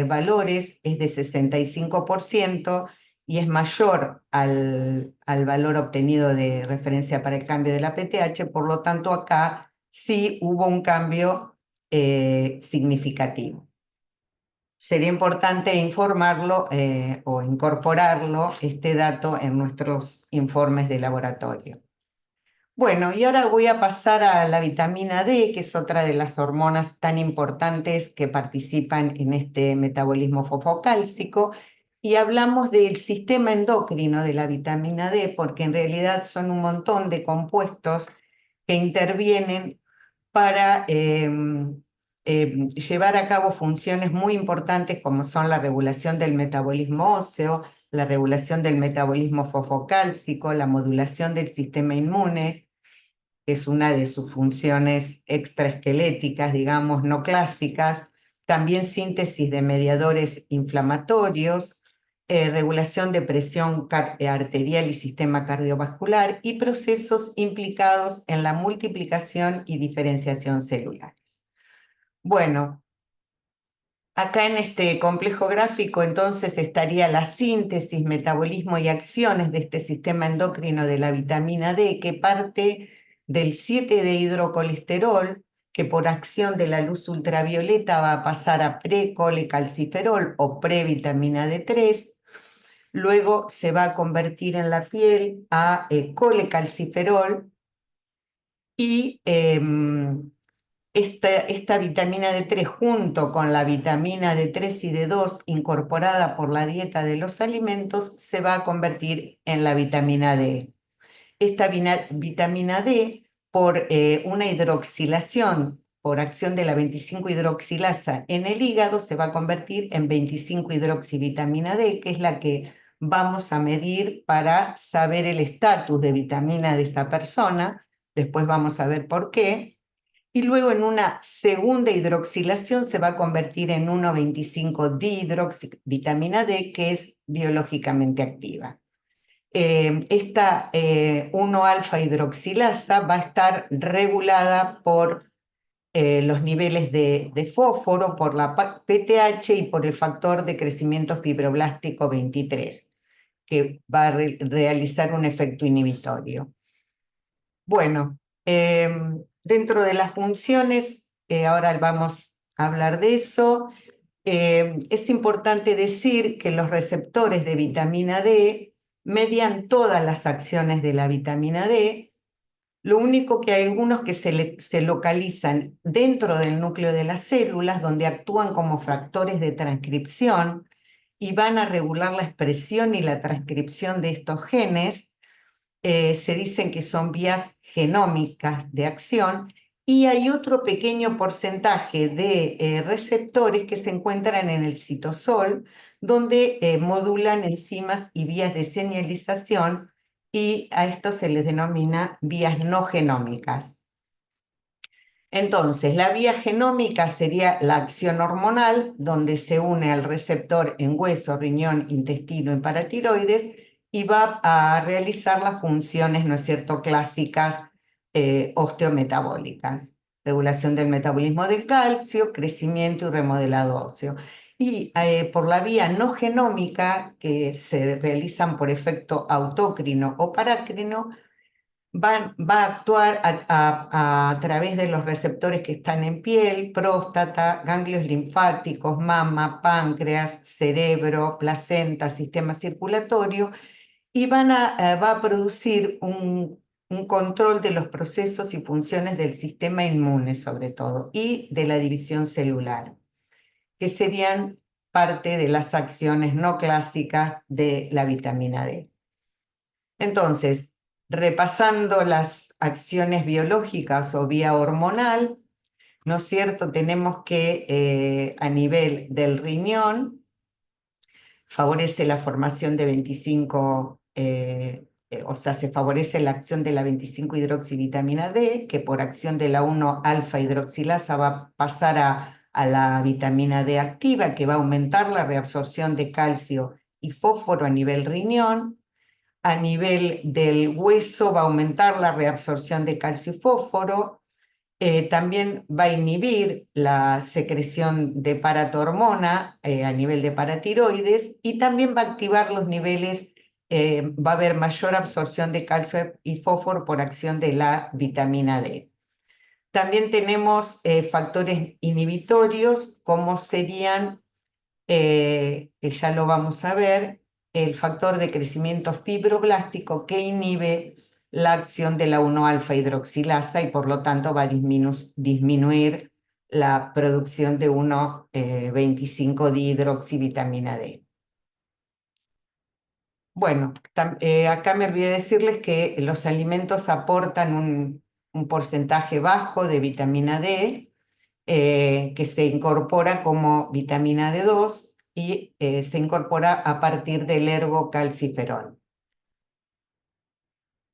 valores es de 65% y es mayor al valor obtenido de referencia para el cambio de la PTH. Por lo tanto, acá sí hubo un cambio significativo. Sería importante informarlo o incorporarlo, este dato, en nuestros informes de laboratorio. Bueno, y ahora voy a pasar a la vitamina D, que es otra de las hormonas tan importantes que participan en este metabolismo fosfocálcico, y hablamos del sistema endocrino de la vitamina D porque en realidad son un montón de compuestos que intervienen para llevar a cabo funciones muy importantes, como son la regulación del metabolismo óseo, la regulación del metabolismo fosfocálcico, la modulación del sistema inmune, que es una de sus funciones extraesqueléticas, digamos, no clásicas, también síntesis de mediadores inflamatorios, regulación de presión arterial y sistema cardiovascular, y procesos implicados en la multiplicación y diferenciación celulares. Bueno, acá en este complejo gráfico entonces estaría la síntesis, metabolismo y acciones de este sistema endocrino de la vitamina D, que parte del 7-dehidrocolesterol, que por acción de la luz ultravioleta va a pasar a precolecalciferol o previtamina D3, luego se va a convertir en la piel a colecalciferol, y esta vitamina D3, junto con la vitamina D3 y D2 incorporada por la dieta de los alimentos, se va a convertir en la vitamina D. Esta vitamina D, por una hidroxilación por acción de la 25-hidroxilasa en el hígado se va a convertir en 25-hidroxivitamina D, que es la que vamos a medir para saber el estatus de vitamina de esta persona. Después vamos a ver por qué. Y luego en una segunda hidroxilación se va a convertir en 1,25-dihidroxivitamina D, que es biológicamente activa. Esta 1-alfa-hidroxilasa va a estar regulada por los niveles de fósforo, por la PTH y por el factor de crecimiento fibroblástico 23, que va a realizar un efecto inhibitorio. Bueno, dentro de las funciones, ahora vamos a hablar de eso. Es importante decir que los receptores de vitamina D median todas las acciones de la vitamina D. Lo único que hay algunos que se localizan dentro del núcleo de las células, donde actúan como factores de transcripción y van a regular la expresión y la transcripción de estos genes. Se dicen que son vías genómicas de acción, y hay otro pequeño porcentaje de receptores que se encuentran en el citosol, donde modulan enzimas y vías de señalización, y a esto se les denomina vías no genómicas. Entonces, la vía genómica sería la acción hormonal, donde se une al receptor en hueso, riñón, intestino y paratiroides, y va a realizar las funciones, ¿no es cierto?, clásicas osteometabólicas: regulación del metabolismo del calcio, crecimiento y remodelado óseo. Y por la vía no genómica, que se realizan por efecto autócrino o parácrino, va a actuar a través de los receptores que están en piel, próstata, ganglios linfáticos, mama, páncreas, cerebro, placenta, sistema circulatorio, y va a producir un control de los procesos y funciones del sistema inmune, sobre todo, y de la división celular, que serían parte de las acciones no clásicas de la vitamina D. Entonces, repasando las acciones biológicas o vía hormonal, ¿no es cierto?, tenemos que a nivel del riñón favorece la formación de 25, o sea, se favorece la acción de la 25-hidroxivitamina D, que por acción de la 1-alfa-hidroxilasa va a pasar a la vitamina D activa, que va a aumentar la reabsorción de calcio y fósforo a nivel riñón. A nivel del hueso va a aumentar la reabsorción de calcio y fósforo. También va a inhibir la secreción de paratormona a nivel de paratiroides, y también va a activar los niveles, va a haber mayor absorción de calcio y fósforo por acción de la vitamina D. También tenemos factores inhibitorios, como serían, que ya lo vamos a ver, el factor de crecimiento fibroblástico, que inhibe la acción de la 1-alfa-hidroxilasa y por lo tanto va a disminuir la producción de 1,25-dihidroxivitamina D. Bueno, acá me olvidé decirles que los alimentos aportan un porcentaje bajo de vitamina D, que se incorpora como vitamina D2 y se incorpora a partir del ergocalciferol.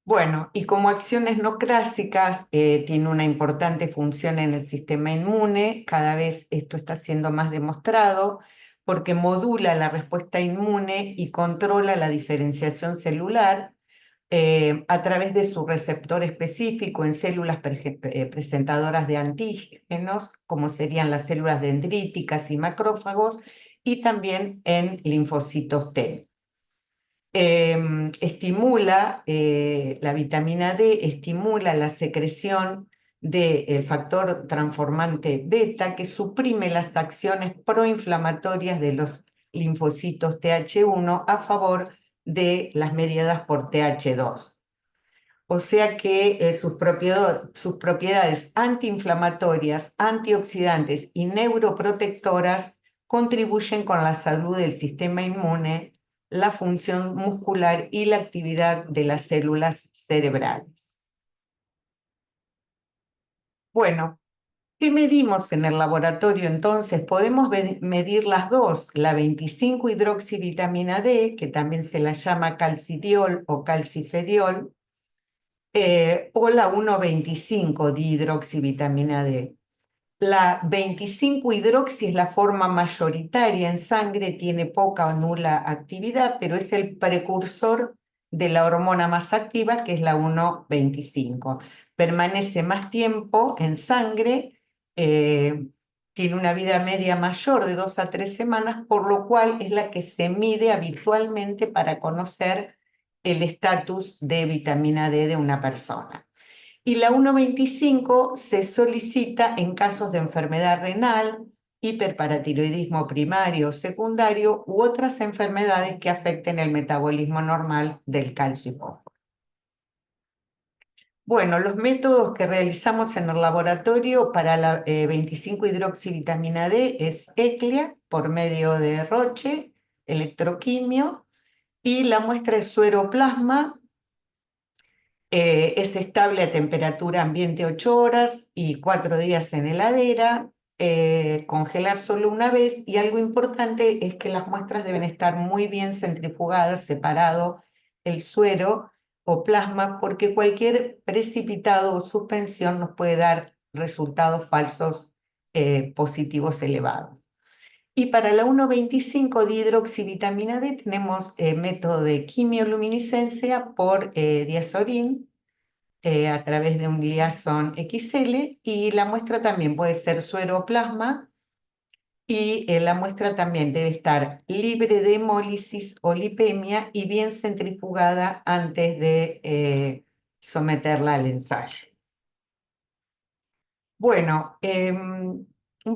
Bueno, y como acciones no clásicas, tiene una importante función en el sistema inmune. Cada vez esto está siendo más demostrado, porque modula la respuesta inmune y controla la diferenciación celular a través de su receptor específico en células presentadoras de antígenos, como serían las células dendríticas y macrófagos, y también en linfocitos T. Estimula la vitamina D, estimula la secreción del factor transformante beta, que suprime las acciones proinflamatorias de los linfocitos Th1 a favor de las mediadas por Th2. O sea que sus propiedades antiinflamatorias, antioxidantes y neuroprotectoras contribuyen con la salud del sistema inmune, la función muscular y la actividad de las células cerebrales. Bueno, ¿Qué medimos en el laboratorio entonces? Podemos medir las dos, la 25-hidroxivitamina D, que también se la llama calcidiol o calcifediol, o la 1,25-dihidroxivitamina D. La 25-hidroxi es la forma mayoritaria en sangre, tiene poca o nula actividad, pero es el precursor de la hormona más activa, que es la 1,25. Permanece más tiempo en sangre, tiene una vida media mayor de 2 a 3 semanas, por lo cual es la que se mide habitualmente para conocer el estatus de vitamina D de una persona. Y la 1,25 se solicita en casos de enfermedad renal, hiperparatiroidismo primario o secundario u otras enfermedades que afecten el metabolismo normal del calcio y fósforo. Bueno, los métodos que realizamos en el laboratorio para la 25-hidroxivitamina D es ECLIA por medio de Roche, electroquimio, y la muestra de sueroplasma es estable a temperatura ambiente 8 horas y 4 días en heladera, congelar solo una vez, y algo importante es que las muestras deben estar muy bien centrifugadas, separado el suero o plasma, porque cualquier precipitado o suspensión nos puede dar resultados falsos positivos elevados. Y para la 1,25 dihidroxivitamina D tenemos método de quimioluminiscencia por diazorín a través de un liazón XL, y la muestra también puede ser sueroplasma, y la muestra también debe estar libre de hemólisis o lipemia y bien centrifugada antes de someterla al ensayo. Bueno, un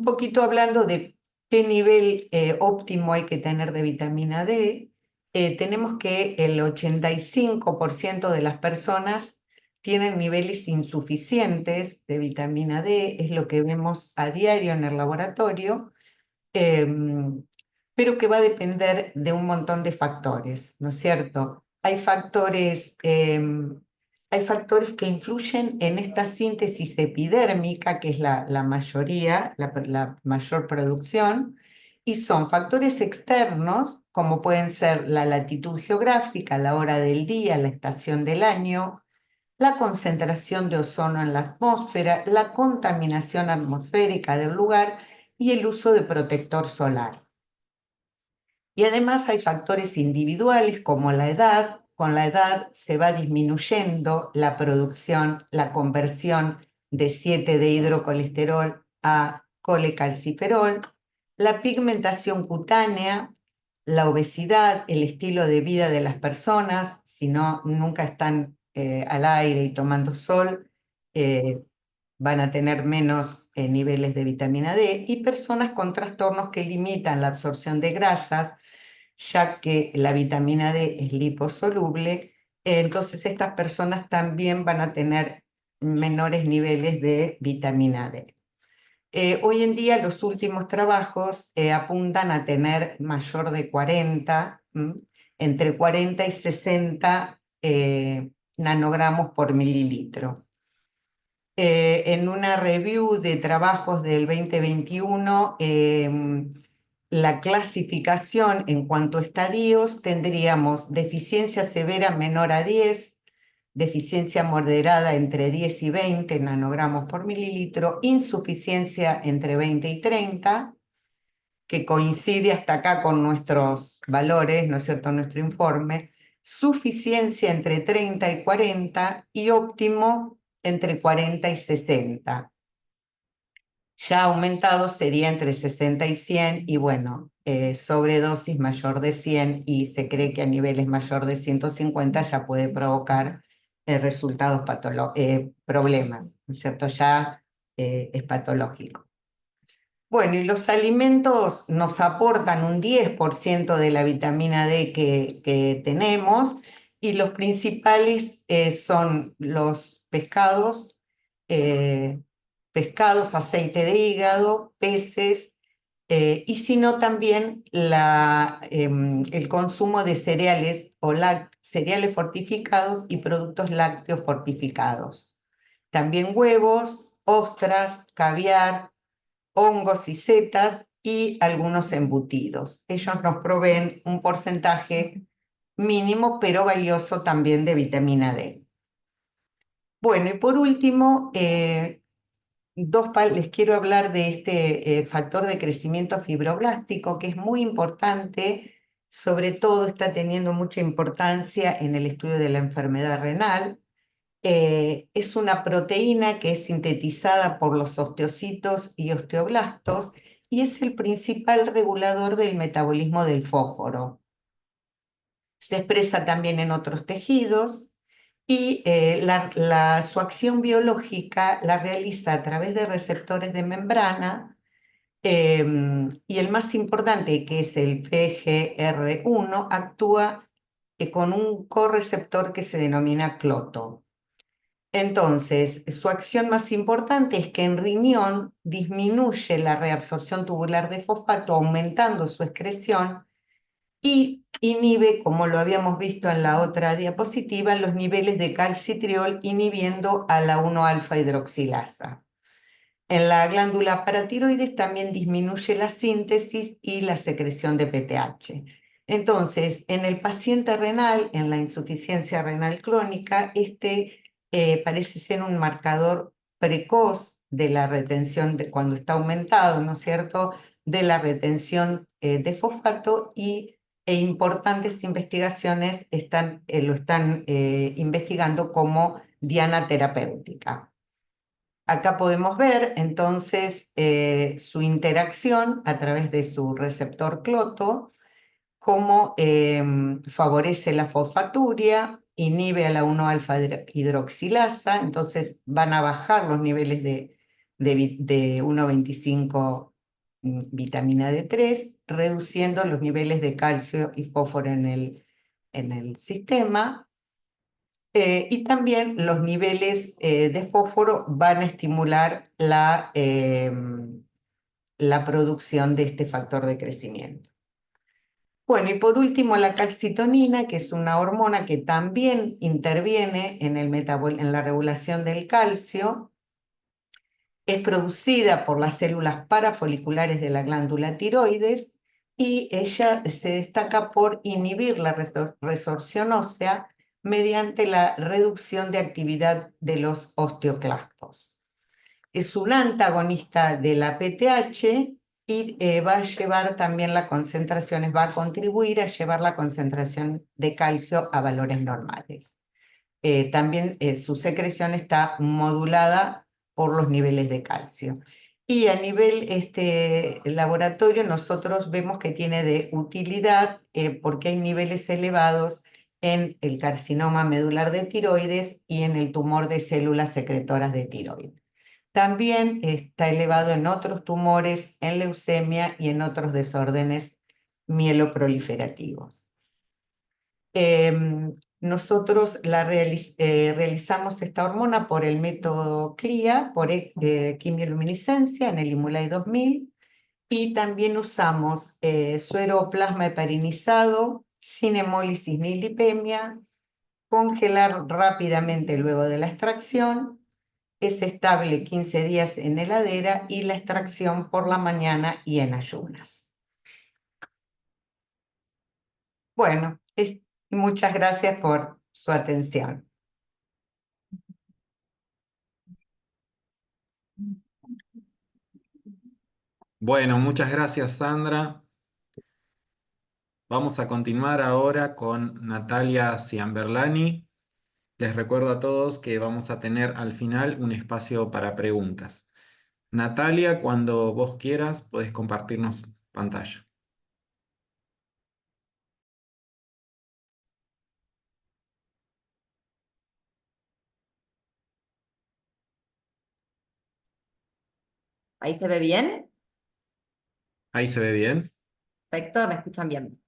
poquito hablando de qué nivel óptimo hay que tener de vitamina D, tenemos que el 85% de las personas tienen niveles insuficientes de vitamina D, es lo que vemos a diario en el laboratorio, pero que va a depender de un montón de factores, ¿no es cierto? Hay factores que influyen en esta síntesis epidérmica, que es la mayoría, la mayor producción, y son factores externos, como pueden ser la latitud geográfica, la hora del día, la estación del año, la concentración de ozono en la atmósfera, la contaminación atmosférica del lugar y el uso de protector solar. Y además hay factores individuales como la edad. Con la edad se va disminuyendo la producción, la conversión de 7-dehidrocolesterol a colecalciferol, la pigmentación cutánea, la obesidad, el estilo de vida de las personas, si no, nunca están al aire y tomando sol, van a tener menos niveles de vitamina D, y personas con trastornos que limitan la absorción de grasas, ya que la vitamina D es liposoluble, entonces estas personas también van a tener menores niveles de vitamina D. Hoy en día los últimos trabajos apuntan a tener mayor de 40, entre 40 y 60 nanogramos por mililitro. En una review de trabajos del 2021, la clasificación en cuanto a estadios, tendríamos deficiencia severa menor a 10, deficiencia moderada entre 10 y 20 nanogramos por mililitro, insuficiencia entre 20 y 30, que coincide hasta acá con nuestros valores, ¿no es cierto?, nuestro informe, suficiencia entre 30 y 40 y óptimo entre 40 y 60. Ya aumentado sería entre 60 y 100, y bueno, sobredosis mayor de 100, y se cree que a niveles mayor de 150 ya puede provocar problemas, ¿no es cierto? Ya es patológico. Bueno, y los alimentos nos aportan un 10% de la vitamina D que tenemos, y los principales son los pescados, aceite de hígado, peces, y si no también el consumo de cereales o cereales fortificados y productos lácteos fortificados. También huevos, ostras, caviar, hongos y setas y algunos embutidos. Ellos nos proveen un porcentaje mínimo pero valioso también de vitamina D. Bueno, y por último, les quiero hablar de este factor de crecimiento fibroblástico, que es muy importante, sobre todo está teniendo mucha importancia en el estudio de la enfermedad renal. Es una proteína que es sintetizada por los osteocitos y osteoblastos y es el principal regulador del metabolismo del fósforo. Se expresa también en otros tejidos y su acción biológica la realiza a través de receptores de membrana y el más importante, que es el PGR1, actúa con un correceptor que se denomina cloto. Entonces, su acción más importante es que en riñón disminuye la reabsorción tubular de fosfato, aumentando su excreción y inhibe, como lo habíamos visto en la otra diapositiva, los niveles de calcitriol, inhibiendo a la 1-alfa hidroxilasa. En la glándula paratiroides también disminuye la síntesis y la secreción de PTH. Entonces, en el paciente renal, en la insuficiencia renal crónica, parece ser un marcador precoz de la retención, cuando está aumentado, ¿no es cierto?, de la retención de fosfato e importantes investigaciones lo están investigando como diana terapéutica. Acá podemos ver entonces su interacción a través de su receptor cloto, cómo favorece la fosfaturia, inhibe a la 1-alfa hidroxilasa, entonces van a bajar los niveles de 1,25 vitamina D3, reduciendo los niveles de calcio y fósforo en el sistema. Y también los niveles de fósforo van a estimular la producción de este factor de crecimiento. Bueno, y por último la calcitonina, que es una hormona que también interviene en la regulación del calcio, es producida por las células parafoliculares de la glándula tiroides y ella se destaca por inhibir la resorción ósea mediante la reducción de actividad de los osteoclastos. Es un antagonista de la PTH y va a llevar también va a contribuir a llevar la concentración de calcio a valores normales. También su secreción está modulada por los niveles de calcio. Y a nivel laboratorio nosotros vemos que tiene de utilidad porque hay niveles elevados en el carcinoma medular de tiroides y en el tumor de células secretoras de tiroides. También está elevado en otros tumores, en leucemia y en otros desórdenes mieloproliferativos. Nosotros realizamos esta hormona por el método CLIA, por quimioluminiscencia en el Imulay 2000, y también usamos suero plasma heparinizado, sin hemólisis ni lipemia, congelar rápidamente luego de la extracción. Es estable 15 días en heladera y la extracción por la mañana y en ayunas. Bueno, muchas gracias por su atención. Bueno, muchas gracias, Sandra. Vamos a continuar ahora con Natalia Ciamberlani. Les recuerdo a todos que vamos a tener al final un espacio para preguntas. Natalia, cuando vos quieras, podés compartirnos pantalla. ¿Ahí se ve bien? Ahí se ve bien, Perfecto, ¿me escuchan bien?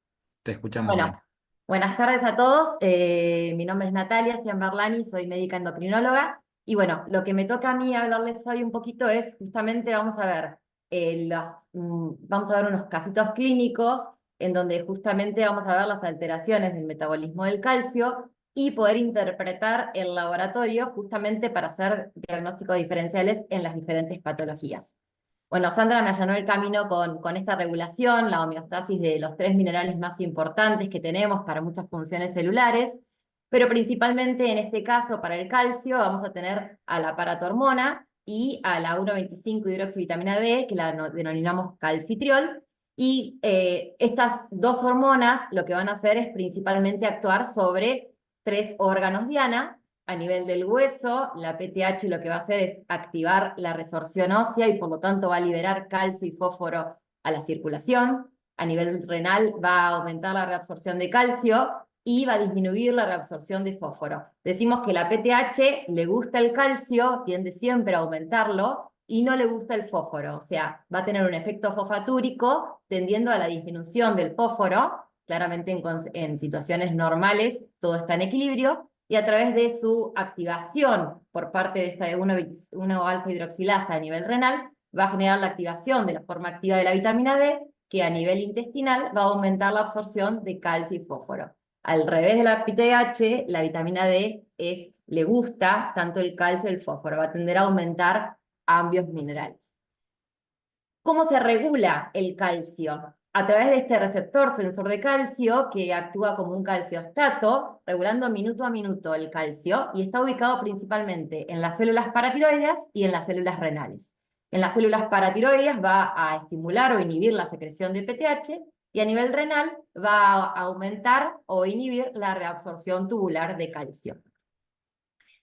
te escuchamos bien. Bueno, buenas tardes a todos. Mi nombre es Natalia Ciamberlani, soy médica endocrinóloga. Y bueno, lo que me toca a mí hablarles hoy un poquito es justamente, vamos a ver unos casitos clínicos en donde justamente vamos a ver las alteraciones del metabolismo del calcio y poder interpretar el laboratorio justamente para hacer diagnósticos diferenciales en las diferentes patologías. Bueno, Sandra me allanó el camino con esta regulación, la homeostasis de los 3 minerales más importantes que tenemos para muchas funciones celulares, pero principalmente en este caso para el calcio vamos a tener a la paratormona y a la 1,25-hidroxivitamina D, que la denominamos calcitriol, y estas dos hormonas lo que van a hacer es principalmente actuar sobre 3 órganos diana. A nivel del hueso, la PTH lo que va a hacer es activar la resorción ósea y por lo tanto va a liberar calcio y fósforo a la circulación. A nivel renal va a aumentar la reabsorción de calcio y va a disminuir la reabsorción de fósforo. Decimos que la PTH le gusta el calcio, tiende siempre a aumentarlo, y no le gusta el fósforo, o sea, va a tener un efecto fosfatúrico tendiendo a la disminución del fósforo. Claramente en situaciones normales todo está en equilibrio, y a través de su activación por parte de esta 1,alfa-hidroxilasa a nivel renal, va a generar la activación de la forma activa de la vitamina D, que a nivel intestinal va a aumentar la absorción de calcio y fósforo. Al revés de la PTH, la vitamina D le gusta tanto el calcio y el fósforo, va a tender a aumentar ambos minerales. ¿Cómo se regula el calcio? A través de este receptor sensor de calcio que actúa como un calciostato, regulando minuto a minuto el calcio, y está ubicado principalmente en las células paratiroideas y en las células renales. En las células paratiroideas va a estimular o inhibir la secreción de PTH, y a nivel renal va a aumentar o inhibir la reabsorción tubular de calcio.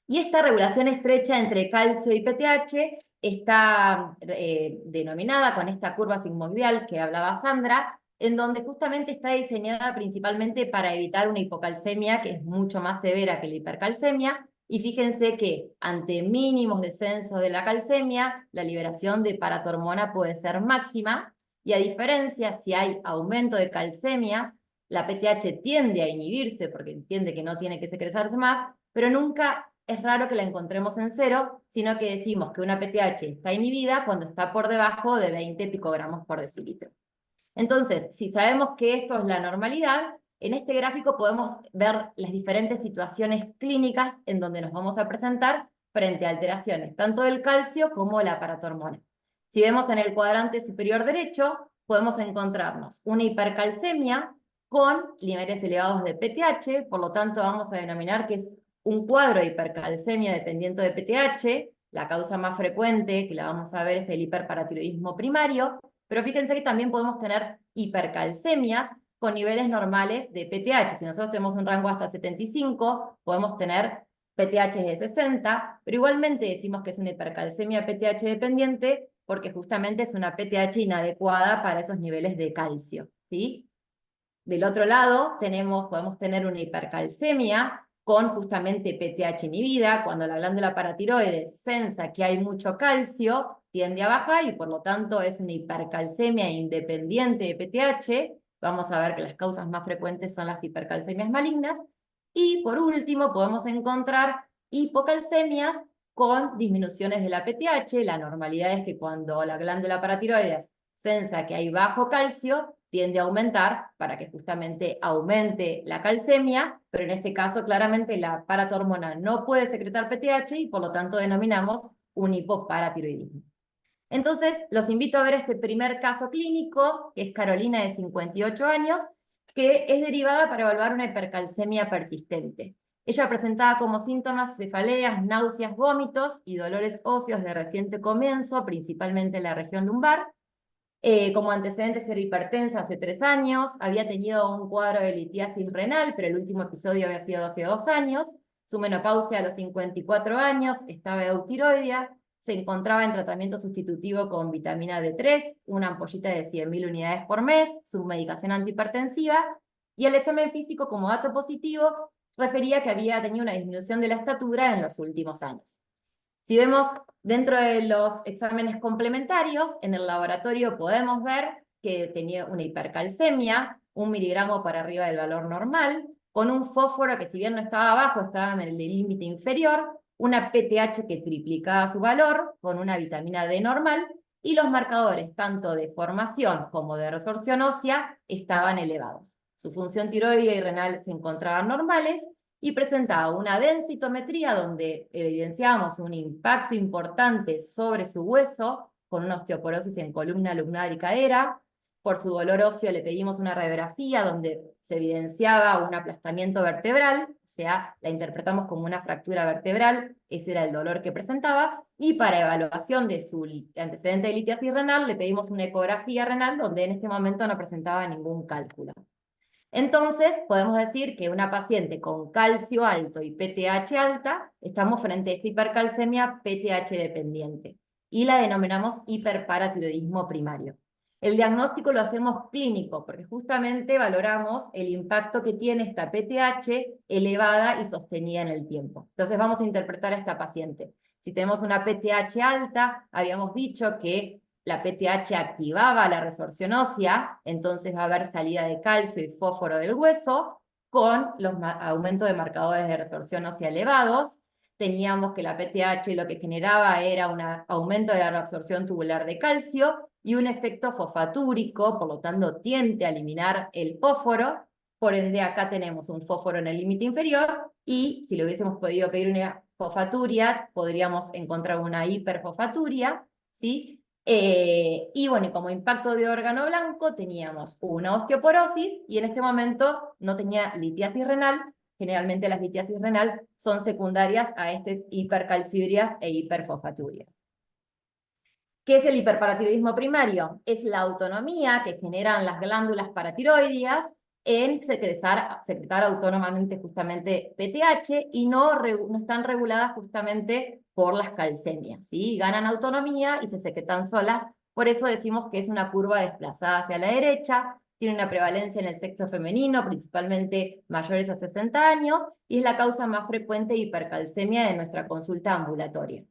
Y esta regulación estrecha entre calcio y PTH está denominada con esta curva sigmoidal que hablaba Sandra, en donde justamente está diseñada principalmente para evitar una hipocalcemia que es mucho más severa que la hipercalcemia. Y fíjense que ante mínimos descensos de la calcemia, la liberación de paratormona puede ser máxima, y a diferencia, si hay aumento de calcemias, la PTH tiende a inhibirse porque entiende que no tiene que secretarse más, pero nunca es raro que la encontremos en 0, sino que decimos que una PTH está inhibida cuando está por debajo de 20 picogramos por decilitro. Entonces, si sabemos que esto es la normalidad, en este gráfico podemos ver las diferentes situaciones clínicas en donde nos vamos a presentar frente a alteraciones, tanto del calcio como la paratormona. Si vemos en el cuadrante superior derecho, podemos encontrarnos una hipercalcemia con niveles elevados de PTH, por lo tanto vamos a denominar que es un cuadro de hipercalcemia dependiente de PTH. La causa más frecuente, que la vamos a ver, es el hiperparatiroidismo primario, pero fíjense que también podemos tener hipercalcemias con niveles normales de PTH. Si nosotros tenemos un rango hasta 75, podemos tener PTH de 60, pero igualmente decimos que es una hipercalcemia PTH dependiente porque justamente es una PTH inadecuada para esos niveles de calcio, ¿sí? Del otro lado, podemos tener una hipercalcemia con justamente PTH inhibida. Cuando la glándula paratiroides sensa que hay mucho calcio, tiende a bajar y por lo tanto es una hipercalcemia independiente de PTH. Vamos a ver que las causas más frecuentes son las hipercalcemias malignas. Y por último podemos encontrar hipocalcemias con disminuciones de la PTH. La normalidad es que cuando la glándula paratiroides sensa que hay bajo calcio, tiende a aumentar para que justamente aumente la calcemia, pero en este caso claramente la paratormona no puede secretar PTH y por lo tanto denominamos un hipoparatiroidismo. Entonces los invito a ver este primer caso clínico, que es Carolina de 58 años, que es derivada para evaluar una hipercalcemia persistente. Ella presentaba como síntomas cefaleas, náuseas, vómitos y dolores óseos de reciente comienzo, principalmente en la región lumbar. Como antecedentes era hipertensa hace 3 años, había tenido un cuadro de litiasis renal, pero el último episodio había sido hace 2 años, su menopausia a los 54 años, estaba eutiroidea, se encontraba en tratamiento sustitutivo con vitamina D3, una ampollita de 100.000 unidades por mes, su medicación antihipertensiva, y el examen físico como dato positivo refería que había tenido una disminución de la estatura en los últimos años. Si vemos dentro de los exámenes complementarios, en el laboratorio podemos ver que tenía una hipercalcemia, 1 miligramo para arriba del valor normal, con un fósforo que si bien no estaba bajo, estaba en el límite inferior, una PTH que triplicaba su valor, con una vitamina D normal, y los marcadores tanto de formación como de resorción ósea estaban elevados. Su función tiroidea y renal se encontraban normales, y presentaba una densitometría donde evidenciábamos un impacto importante sobre su hueso, con una osteoporosis en columna, lumbar y cadera. Por su dolor óseo le pedimos una radiografía donde se evidenciaba un aplastamiento vertebral, o sea, la interpretamos como una fractura vertebral, ese era el dolor que presentaba, y para evaluación de su antecedente de litiasis renal le pedimos una ecografía renal donde en este momento no presentaba ningún cálculo. Entonces, podemos decir que una paciente con calcio alto y PTH alta, estamos frente a esta hipercalcemia PTH dependiente, y la denominamos hiperparatiroidismo primario. El diagnóstico lo hacemos clínico, porque justamente valoramos el impacto que tiene esta PTH elevada y sostenida en el tiempo. Entonces vamos a interpretar a esta paciente. Si tenemos una PTH alta, habíamos dicho que la PTH activaba la resorción ósea, entonces va a haber salida de calcio y fósforo del hueso, con los aumentos de marcadores de resorción ósea elevados. Teníamos que la PTH lo que generaba era un aumento de la reabsorción tubular de calcio y un efecto fosfatúrico, por lo tanto tiende a eliminar el fósforo. Por ende, acá tenemos un fósforo en el límite inferior, y si le hubiésemos podido pedir una fosfaturia, podríamos encontrar una hiperfosfaturia, ¿sí? Y bueno, como impacto de órgano blanco teníamos una osteoporosis, y en este momento no tenía litiasis renal. Generalmente las litiasis renal son secundarias a estas hipercalciurias e hiperfosfaturias. ¿Qué es el hiperparatiroidismo primario? Es la autonomía que generan las glándulas paratiroideas en secretar autónomamente justamente PTH, y no están reguladas justamente por las calcemias, ¿sí? Ganan autonomía y se secretan solas. Por eso decimos que es una curva desplazada hacia la derecha, tiene una prevalencia en el sexo femenino, principalmente mayores a 60 años, y es la causa más frecuente de hipercalcemia de nuestra consulta ambulatoria.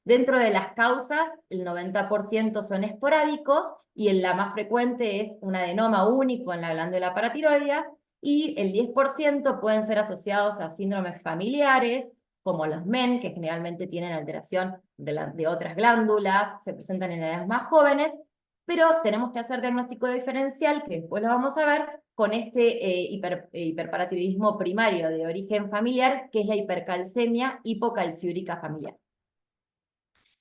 Dentro de las causas, el 90% son esporádicos, y la más frecuente es un adenoma único en la glándula paratiroidea, y el 10% pueden ser asociados a síndromes familiares, como los MEN, que generalmente tienen alteración de otras glándulas, se presentan en edades más jóvenes, pero tenemos que hacer diagnóstico diferencial, que después lo vamos a ver, con este hiperparatiroidismo primario de origen familiar, que es la hipercalcemia hipocalciúrica familiar.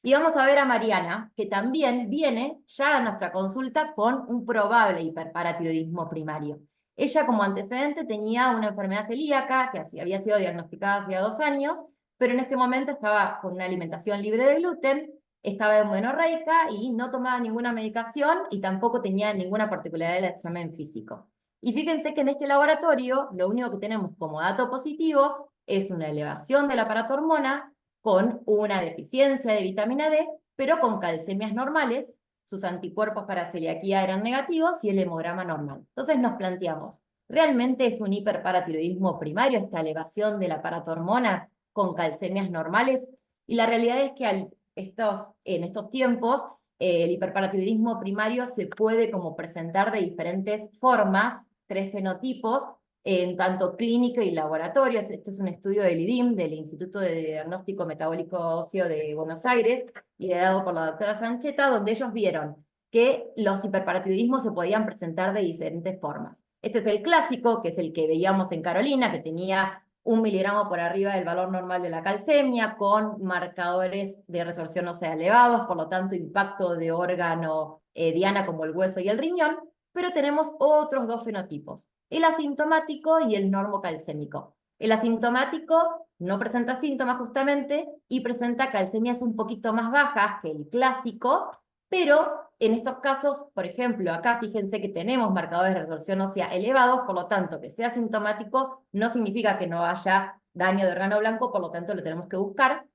Y vamos a ver a Mariana, que también viene ya a nuestra consulta con un probable hiperparatiroidismo primario. Ella como antecedente tenía una enfermedad celíaca que había sido diagnosticada hace 2 años, pero en este momento estaba con una alimentación libre de gluten, estaba menorreica y no tomaba ninguna medicación, y tampoco tenía ninguna particularidad del examen físico. Y fíjense que en este laboratorio lo único que tenemos como dato positivo es una elevación de la paratormona, con una deficiencia de vitamina D, pero con calcemias normales. Sus anticuerpos para celiaquía eran negativos y el hemograma normal. Entonces nos planteamos, ¿realmente es un hiperparatiroidismo primario esta elevación de la paratormona con calcemias normales? Y la realidad es que en estos tiempos el hiperparatiroidismo primario se puede como presentar de diferentes formas, 3 fenotipos, en tanto clínica y laboratorio. Este es un estudio del IDIM, del Instituto de Diagnóstico Metabólico Óseo de Buenos Aires, liderado por la doctora Sancheta, donde ellos vieron que los hiperparatiroidismos se podían presentar de diferentes formas. Este es el clásico, que es el que veíamos en Carolina, que tenía 1 miligramo por arriba del valor normal de la calcemia, con marcadores de resorción ósea elevados, por lo tanto impacto de órgano diana como el hueso y el riñón. Pero tenemos otros 2 fenotipos, el asintomático y el normocalcémico. El asintomático no presenta síntomas justamente, y presenta calcemias un poquito más bajas que el clásico, pero en estos casos, por ejemplo, acá fíjense que tenemos marcadores de resorción ósea elevados, por lo tanto, que sea asintomático no significa que no haya daño de órgano blanco, por lo tanto lo tenemos que buscar.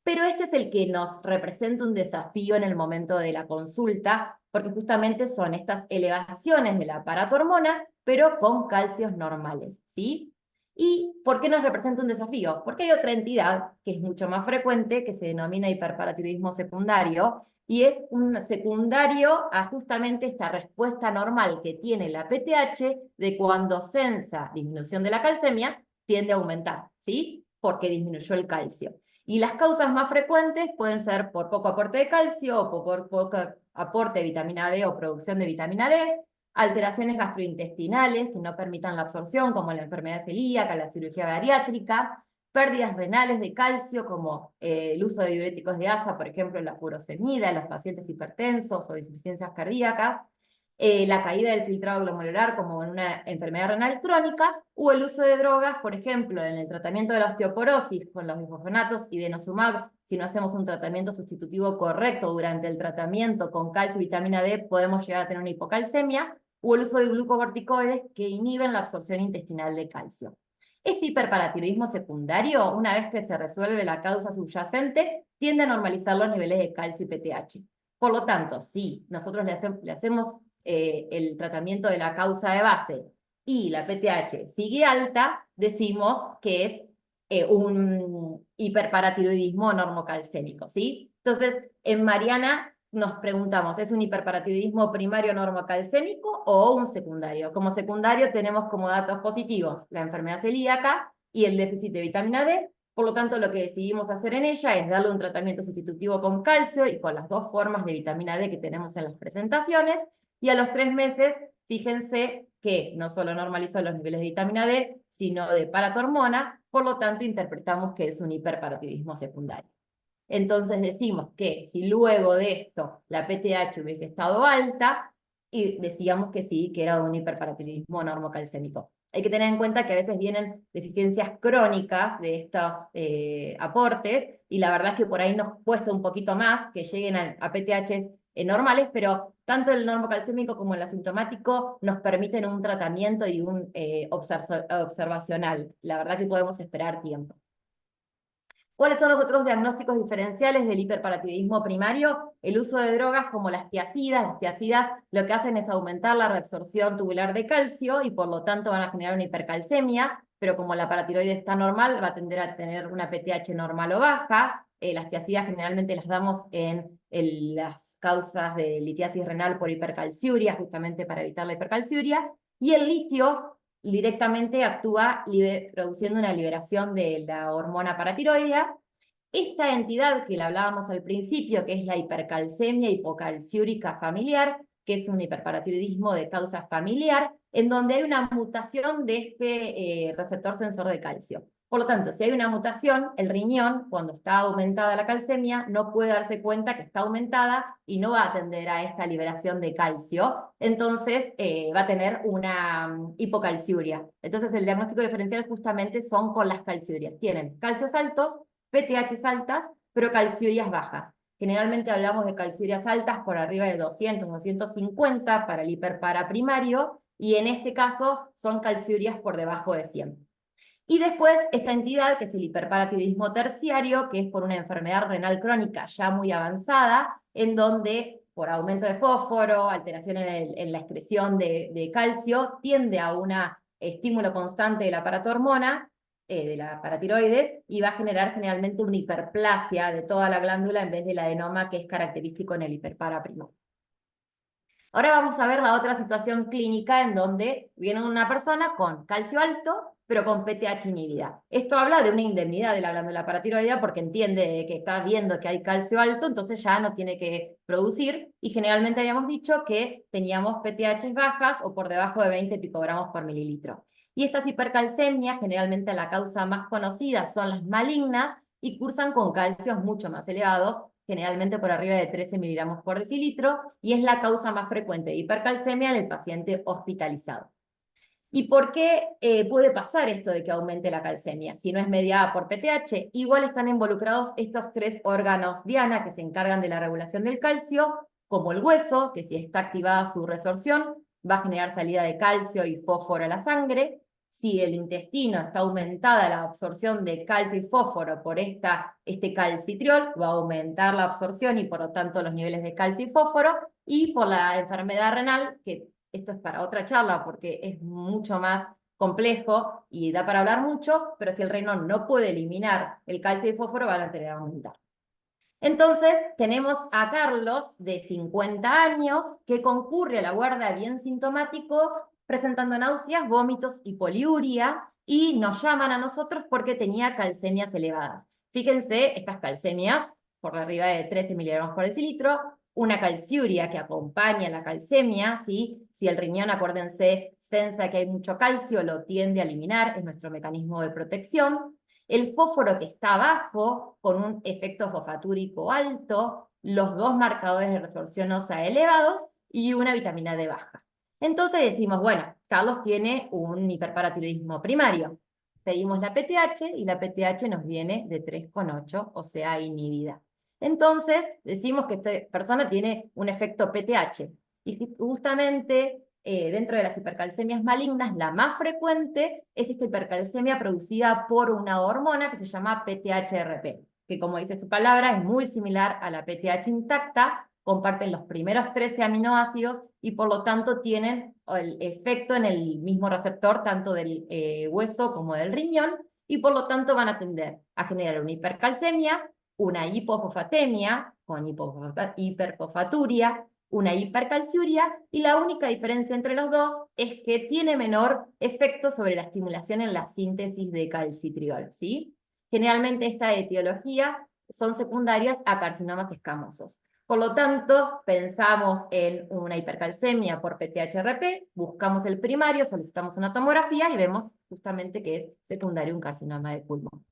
Pero este es el que nos representa un desafío en el momento de la consulta, porque justamente son estas elevaciones de la paratormona, pero con calcios normales, ¿sí? ¿Y por qué nos representa un desafío? Porque hay otra entidad que es mucho más frecuente, que se denomina hiperparatiroidismo secundario, y es un secundario a justamente esta respuesta normal que tiene la PTH de cuando sensa disminución de la calcemia, tiende a aumentar, ¿sí? Porque disminuyó el calcio. Y las causas más frecuentes pueden ser por poco aporte de calcio, o por poco aporte de vitamina D o producción de vitamina D, alteraciones gastrointestinales que no permitan la absorción, como la enfermedad celíaca, la cirugía bariátrica, pérdidas renales de calcio, como el uso de diuréticos de asa, por ejemplo, la furosemida en los pacientes hipertensos o insuficiencias cardíacas, la caída del filtrado glomerular como en una enfermedad renal crónica, o el uso de drogas, por ejemplo, en el tratamiento de la osteoporosis con los bifosfonatos y denosumab. Si no hacemos un tratamiento sustitutivo correcto durante el tratamiento con calcio y vitamina D, podemos llegar a tener una hipocalcemia, o el uso de glucocorticoides que inhiben la absorción intestinal de calcio. Este hiperparatiroidismo secundario, una vez que se resuelve la causa subyacente, tiende a normalizar los niveles de calcio y PTH. Por lo tanto, si nosotros le hacemos el tratamiento de la causa de base y la PTH sigue alta, decimos que es un hiperparatiroidismo normocalcémico, ¿sí? Entonces, en Mariana nos preguntamos, ¿es un hiperparatiroidismo primario normocalcémico o un secundario? Como secundario tenemos como datos positivos la enfermedad celíaca y el déficit de vitamina D. Por lo tanto, lo que decidimos hacer en ella es darle un tratamiento sustitutivo con calcio y con las dos formas de vitamina D que tenemos en las presentaciones, y a los 3 meses, fíjense que no solo normalizó los niveles de vitamina D, sino de paratormona, por lo tanto interpretamos que es un hiperparatiroidismo secundario. Entonces decimos que si luego de esto la PTH hubiese estado alta, y decíamos que sí, que era un hiperparatiroidismo normocalcémico. Hay que tener en cuenta que a veces vienen deficiencias crónicas de estos aportes, y la verdad es que por ahí nos cuesta un poquito más que lleguen a PTHs normales, pero tanto el normocalcémico como el asintomático nos permiten un tratamiento y un observacional. La verdad que podemos esperar tiempo. ¿Cuáles son los otros diagnósticos diferenciales del hiperparatiroidismo primario? El uso de drogas como las tiazidas. Las tiazidas lo que hacen es aumentar la reabsorción tubular de calcio y por lo tanto van a generar una hipercalcemia, pero como la paratiroide está normal, va a tender a tener una PTH normal o baja. Las tiazidas generalmente las damos en las causas de litiasis renal por hipercalciuria, justamente para evitar la hipercalciuria. Y el litio directamente actúa produciendo una liberación de la hormona paratiroidea. Esta entidad que le hablábamos al principio, que es la hipercalcemia hipocalciúrica familiar, que es un hiperparatiroidismo de causa familiar, en donde hay una mutación de este receptor sensor de calcio. Por lo tanto, si hay una mutación, el riñón, cuando está aumentada la calcemia, no puede darse cuenta que está aumentada y no va a atender a esta liberación de calcio. Entonces, va a tener una hipocalciuria. Entonces, el diagnóstico diferencial justamente son con las calciurias. Tienen calcios altos, PTHs altas, pero calciurias bajas. Generalmente hablamos de calciurias altas por arriba de 200, 250 para el hiperparaprimario, y en este caso son calciurias por debajo de 100. Y después esta entidad, que es el hiperparatiroidismo terciario, que es por una enfermedad renal crónica ya muy avanzada, en donde por aumento de fósforo, alteración en la excreción de calcio, tiende a un estímulo constante de la paratormona, de la paratiroides, y va a generar generalmente una hiperplasia de toda la glándula en vez del adenoma que es característico en el hiperparaprimario. Ahora vamos a ver la otra situación clínica en donde viene una persona con calcio alto, pero con PTH inhibida. Esto habla de una indemnidad de la glándula paratiroidea porque entiende que está viendo que hay calcio alto, entonces ya no tiene que producir, y generalmente habíamos dicho que teníamos PTH bajas o por debajo de 20 picogramos por mililitro. Y estas hipercalcemias, generalmente la causa más conocida son las malignas y cursan con calcios mucho más elevados, generalmente por arriba de 13 miligramos por decilitro, y es la causa más frecuente de hipercalcemia en el paciente hospitalizado. ¿Y por qué puede pasar esto de que aumente la calcemia? Si no es mediada por PTH, igual están involucrados estos 3 órganos diana que se encargan de la regulación del calcio, como el hueso, que si está activada su resorción, va a generar salida de calcio y fósforo a la sangre. Si el intestino está aumentada la absorción de calcio y fósforo por este calcitriol, va a aumentar la absorción y por lo tanto los niveles de calcio y fósforo, y por la enfermedad renal, que esto es para otra charla porque es mucho más complejo y da para hablar mucho, pero si el riñón no puede eliminar el calcio y fósforo, van a tener que aumentar. Entonces tenemos a Carlos, de 50 años, que concurre a la guardia bien sintomático, presentando náuseas, vómitos y poliuria, y nos llaman a nosotros porque tenía calcemias elevadas. Fíjense, estas calcemias, por arriba de 13 miligramos por decilitro, una calciuria que acompaña la calcemia, ¿sí? Si el riñón, acuérdense, sensa que hay mucho calcio, lo tiende a eliminar, es nuestro mecanismo de protección. El fósforo que está abajo, con un efecto fosfatúrico alto, los dos marcadores de resorción ósea elevados y una vitamina D baja. Entonces decimos, bueno, Carlos tiene un hiperparatiroidismo primario. Pedimos la PTH y la PTH nos viene de 3,8, o sea, inhibida. Entonces decimos que esta persona tiene un efecto PTH. Y justamente dentro de las hipercalcemias malignas, la más frecuente es esta hipercalcemia producida por una hormona que se llama PTHRP, que como dice su palabra, es muy similar a la PTH intacta, comparten los primeros 13 aminoácidos y por lo tanto tienen el efecto en el mismo receptor, tanto del hueso como del riñón, y por lo tanto van a tender a generar una hipercalcemia, una hipofosfatemia con hiperfosfaturia, una hipercalciuria, y la única diferencia entre los dos es que tiene menor efecto sobre la estimulación en la síntesis de calcitriol, ¿sí? Generalmente esta etiología son secundarias a carcinomas escamosos. Por lo tanto, pensamos en una hipercalcemia por PTHRP, buscamos el primario, solicitamos una tomografía y vemos justamente que es secundario un carcinoma de pulmón.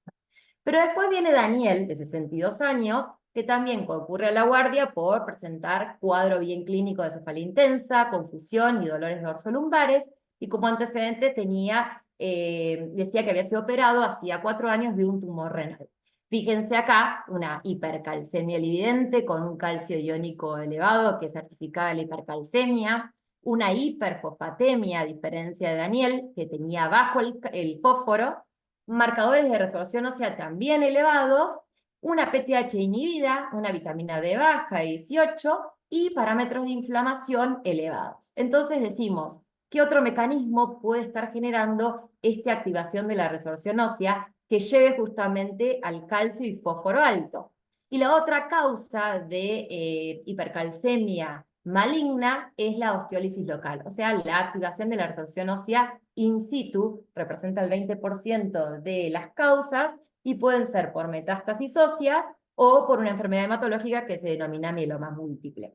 Pero después viene Daniel, de 62 años, que también concurre a la guardia por presentar cuadro bien clínico de cefalea intensa, confusión y dolores dorsolumbares, y como antecedente tenía, decía que había sido operado hacía 4 años de un tumor renal. Fíjense acá, una hipercalcemia lividente con un calcio iónico elevado que certificaba la hipercalcemia, una hiperfosfatemia, a diferencia de Daniel, que tenía bajo el fósforo, marcadores de resolución ósea también elevados, una PTH inhibida, una vitamina D baja de 18 y parámetros de inflamación elevados. Entonces decimos, ¿qué otro mecanismo puede estar generando esta activación de la resolución ósea que lleve justamente al calcio y fósforo alto? Y la otra causa de hipercalcemia maligna es la osteólisis local, o sea, la activación de la resolución ósea in situ, representa el 20% de las causas, y pueden ser por metástasis óseas o por una enfermedad hematológica que se denomina mieloma múltiple.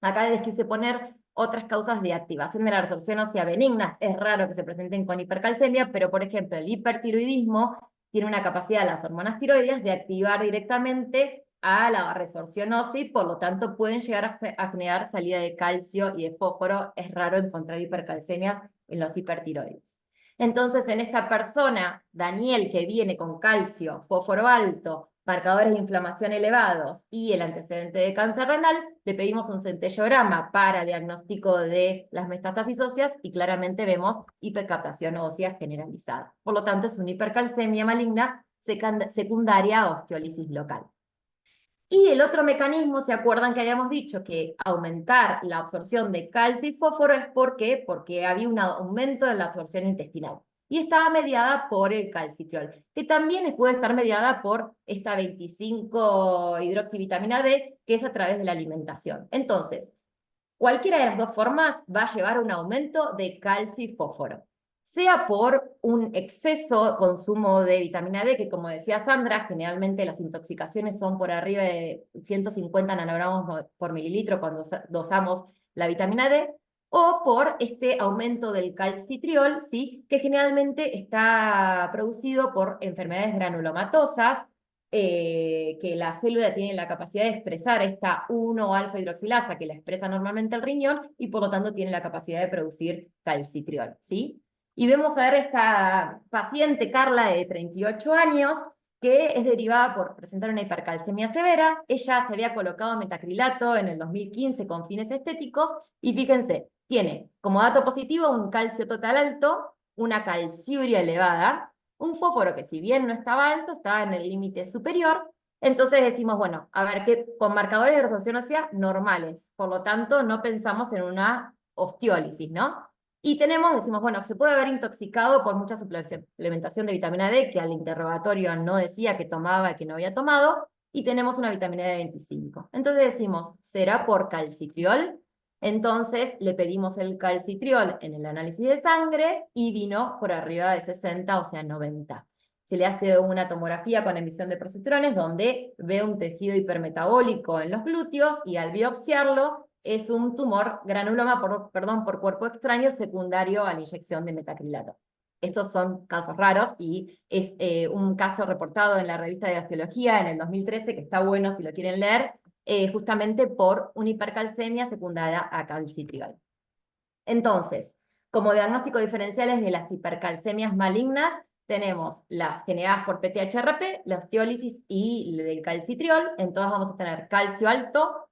Acá les quise poner otras causas de activación de la resorción ósea benignas. Es raro que se presenten con hipercalcemia, pero por ejemplo el hipertiroidismo tiene una capacidad de las hormonas tiroides de activar directamente a la resorción ósea y por lo tanto pueden llegar a generar salida de calcio y de fósforo. Es raro encontrar hipercalcemias en los hipertiroides. Entonces en esta persona, Daniel, que viene con calcio, fósforo alto, marcadores de inflamación elevados y el antecedente de cáncer renal, le pedimos un centellograma para diagnóstico de las metástasis óseas y claramente vemos hipercaptación ósea generalizada. Por lo tanto, es una hipercalcemia maligna secundaria a osteólisis local. Y el otro mecanismo, ¿se acuerdan que habíamos dicho que aumentar la absorción de calcio y fósforo es porque había un aumento de la absorción intestinal? Y estaba mediada por el calcitriol, que también puede estar mediada por esta 25-hidroxivitamina D, que es a través de la alimentación. Entonces, cualquiera de las dos formas va a llevar a un aumento de calcio y fósforo, sea por un exceso consumo de vitamina D, que como decía Sandra, generalmente las intoxicaciones son por arriba de 150 nanogramos por mililitro cuando dosamos la vitamina D, o por este aumento del calcitriol, ¿sí? Que generalmente está producido por enfermedades granulomatosas, que la célula tiene la capacidad de expresar esta 1-alfa-hidroxilasa que la expresa normalmente el riñón y por lo tanto tiene la capacidad de producir calcitriol, ¿sí? Y vemos a ver esta paciente, Carla, de 38 años, que es derivada por presentar una hipercalcemia severa. Ella se había colocado metacrilato en el 2015 con fines estéticos, y fíjense, tiene como dato positivo un calcio total alto, una calciuria elevada, un fósforo que si bien no estaba alto, estaba en el límite superior. Entonces decimos, bueno, a ver, que con marcadores de resolución ósea normales, por lo tanto no pensamos en una osteólisis, ¿no? Y decimos, bueno, se puede haber intoxicado por mucha suplementación de vitamina D, que al interrogatorio no decía que tomaba y que no había tomado, y tenemos una vitamina D 25. Entonces decimos, ¿será por calcitriol? Entonces le pedimos el calcitriol en el análisis de sangre y vino por arriba de 60, o sea 90. se le hace una tomografía con emisión de positrones donde ve un tejido hipermetabólico en los glúteos y al biopsiarlo es un tumor granuloma por cuerpo extraño secundario a la inyección de metacrilato. Estos son casos raros y es un caso reportado en la revista de osteología en el 2013 que está bueno si lo quieren leer, justamente por una hipercalcemia secundada a calcitriol. Entonces, como diagnóstico diferenciales de las hipercalcemias malignas, tenemos las generadas por PTHRP, la osteólisis y el calcitriol. En todas vamos a tener calcio alto,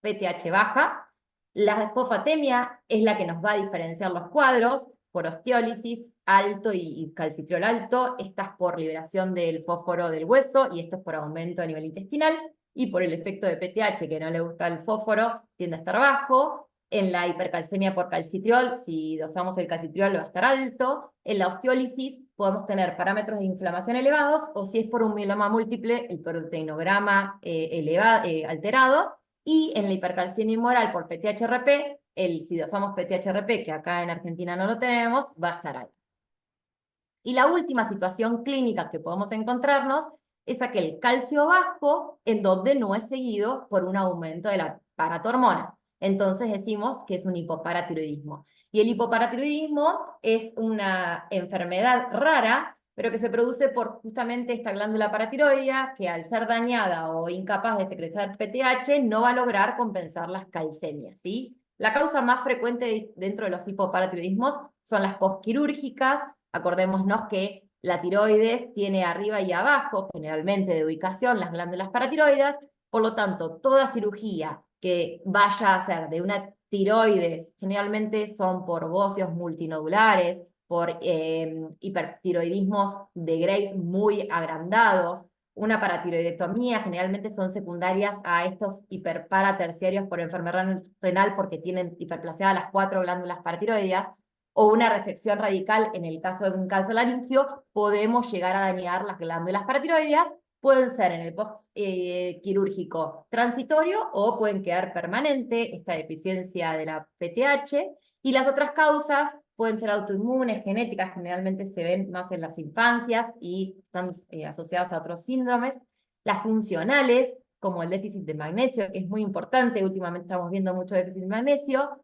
PTH baja. La fosfatemia es la que nos va a diferenciar los cuadros por osteólisis alto y calcitriol alto. Estas por liberación del fósforo del hueso y esto es por aumento a nivel intestinal. Y por el efecto de PTH, que no le gusta el fósforo, tiende a estar bajo. En la hipercalcemia por calcitriol, si dosamos el calcitriol va a estar alto. En la osteólisis podemos tener parámetros de inflamación elevados, o si es por un mieloma múltiple, el proteinograma alterado. Y en la hipercalcemia humoral por PTHRP, si dosamos PTHRP, que acá en Argentina no lo tenemos, va a estar alto. Y la última situación clínica que podemos encontrarnos es aquel calcio bajo en donde no es seguido por un aumento de la paratormona. Entonces decimos que es un hipoparatiroidismo. Y el hipoparatiroidismo es una enfermedad rara, pero que se produce por justamente esta glándula paratiroidea, que al ser dañada o incapaz de secretar PTH, no va a lograr compensar las calcemias, ¿sí? La causa más frecuente dentro de los hipoparatiroidismos son las postquirúrgicas. Acordémonos que la tiroides tiene arriba y abajo, generalmente de ubicación, las glándulas paratiroides. Por lo tanto, toda cirugía que vaya a ser de una tiroides, generalmente son por bóceos multinodulares, por hipertiroidismos de Graves muy agrandados. Una paratiroidectomía generalmente son secundarias a estos hiperparaterciarios por enfermedad renal porque tienen hiperplasia las 4 glándulas paratiroideas, o una resección radical en el caso de un cáncer laringio, podemos llegar a dañar las glándulas paratiroideas. Pueden ser en el post-quirúrgico transitorio o pueden quedar permanente esta deficiencia de la PTH. Y las otras causas pueden ser autoinmunes, genéticas, generalmente se ven más en las infancias y están asociadas a otros síndromes. Las funcionales, como el déficit de magnesio, que es muy importante, últimamente estamos viendo mucho déficit de magnesio,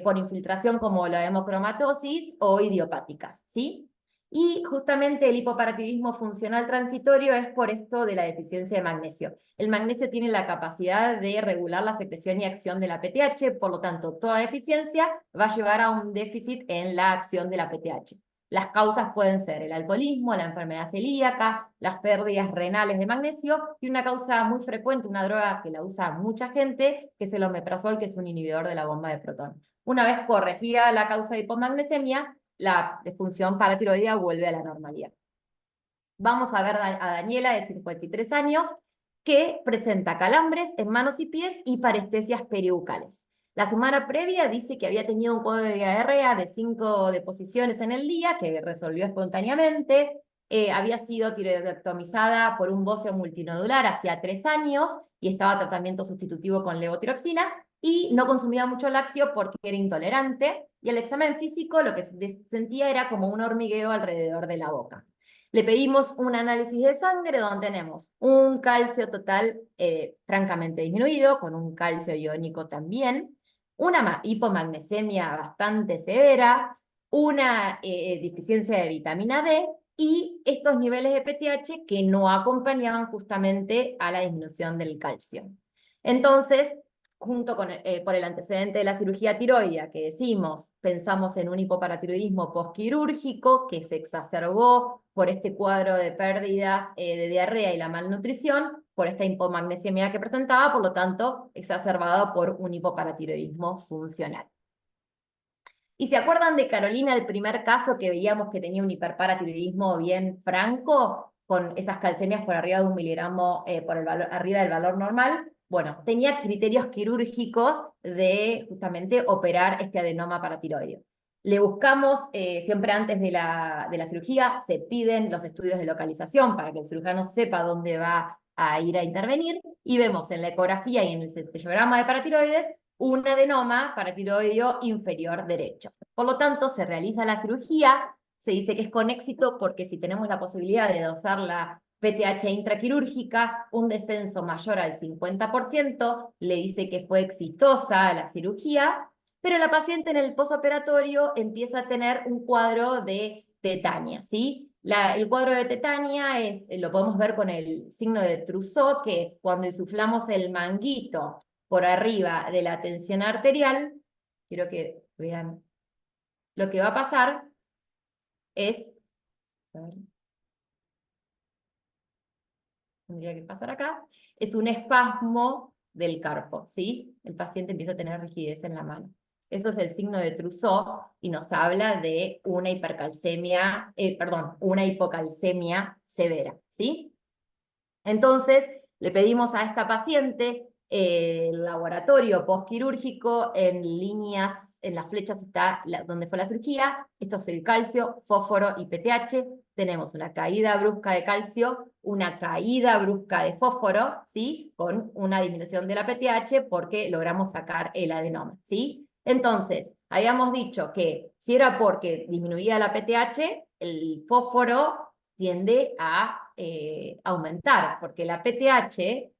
por infiltración como la hemocromatosis o idiopáticas, ¿sí? Y justamente el hipoparatiroidismo funcional transitorio es por esto de la deficiencia de magnesio. El magnesio tiene la capacidad de regular la secreción y acción de la PTH, por lo tanto, toda deficiencia va a llevar a un déficit en la acción de la PTH. Las causas pueden ser el alcoholismo, la enfermedad celíaca, las pérdidas renales de magnesio, y una causa muy frecuente, una droga que la usa mucha gente, que es el omeprazol, que es un inhibidor de la bomba de protón. Una vez corregida la causa de hipomagnesemia, la disfunción paratiroidea vuelve a la normalidad. Vamos a ver a Daniela, de 53 años, que presenta calambres en manos y pies y parestesias peribucales. La semana previa dice que había tenido un cuadro de diarrea de 5 deposiciones en el día, que resolvió espontáneamente. Había sido tiroidectomizada por un bóceo multinodular hacía 3 años y estaba en tratamiento sustitutivo con levotiroxina, y no consumía mucho lácteo porque era intolerante, y el examen físico lo que sentía era como un hormigueo alrededor de la boca. Le pedimos un análisis de sangre donde tenemos un calcio total francamente disminuido, con un calcio iónico también, una hipomagnesemia bastante severa, una deficiencia de vitamina D, y estos niveles de PTH que no acompañaban justamente a la disminución del calcio. Entonces, junto con por el antecedente de la cirugía tiroidea que decimos, pensamos en un hipoparatiroidismo postquirúrgico que se exacerbó por este cuadro de pérdidas de diarrea y la malnutrición, por esta hipomagnesemia que presentaba, por lo tanto, exacerbado por un hipoparatiroidismo funcional. ¿Y se acuerdan de Carolina, el primer caso que veíamos que tenía un hiperparatiroidismo bien franco, con esas calcemias por arriba de 1 miligramo arriba del valor normal? Bueno, tenía criterios quirúrgicos de justamente operar este adenoma paratiroideo. Le buscamos, siempre antes de la cirugía, se piden los estudios de localización para que el cirujano sepa dónde va a ir a intervenir, y vemos en la ecografía y en el centellograma de paratiroides un adenoma paratiroideo inferior derecho. Por lo tanto, se realiza la cirugía, se dice que es con éxito porque si tenemos la posibilidad de dosar la PTH intraquirúrgica, un descenso mayor al 50%, le dice que fue exitosa la cirugía, pero la paciente en el posoperatorio empieza a tener un cuadro de tetania, ¿sí? El cuadro de tetania lo podemos ver con el signo de Trousseau, que es cuando insuflamos el manguito por arriba de la tensión arterial. Quiero que vean lo que va a pasar es, a ver, tendría que pasar acá, es un espasmo del carpo, ¿sí? El paciente empieza a tener rigidez en la mano. Eso es el signo de Trousseau y nos habla de una hipercalcemia, una hipocalcemia severa, ¿sí? Entonces, le pedimos a esta paciente el laboratorio postquirúrgico en líneas, en las flechas está donde fue la cirugía, esto es el calcio, fósforo y PTH, tenemos una caída brusca de calcio, una caída brusca de fósforo, ¿sí? Con una disminución de la PTH porque logramos sacar el adenoma, ¿sí? Entonces, habíamos dicho que si era porque disminuía la PTH, el fósforo tiende a aumentar, porque la PTH,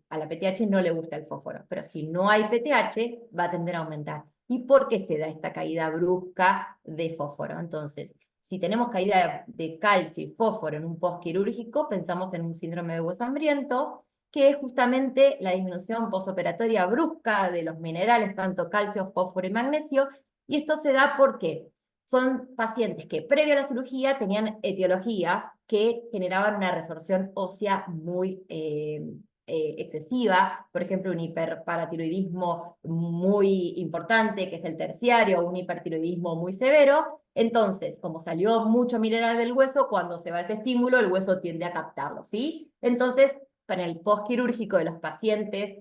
a la PTH no le gusta el fósforo, pero si no hay PTH va a tender a aumentar. ¿Y por qué se da esta caída brusca de fósforo? Entonces, si tenemos caída de calcio y fósforo en un postquirúrgico, pensamos en un síndrome de hueso hambriento, que es justamente la disminución posoperatoria brusca de los minerales, tanto calcio, fósforo y magnesio, y esto se da porque son pacientes que previo a la cirugía tenían etiologías que generaban una resorción ósea muy excesiva, por ejemplo, un hiperparatiroidismo muy importante, que es el terciario, o un hipertiroidismo muy severo. Entonces, como salió mucho mineral del hueso, cuando se va ese estímulo, el hueso tiende a captarlo, ¿sí? Entonces, para el postquirúrgico de los pacientes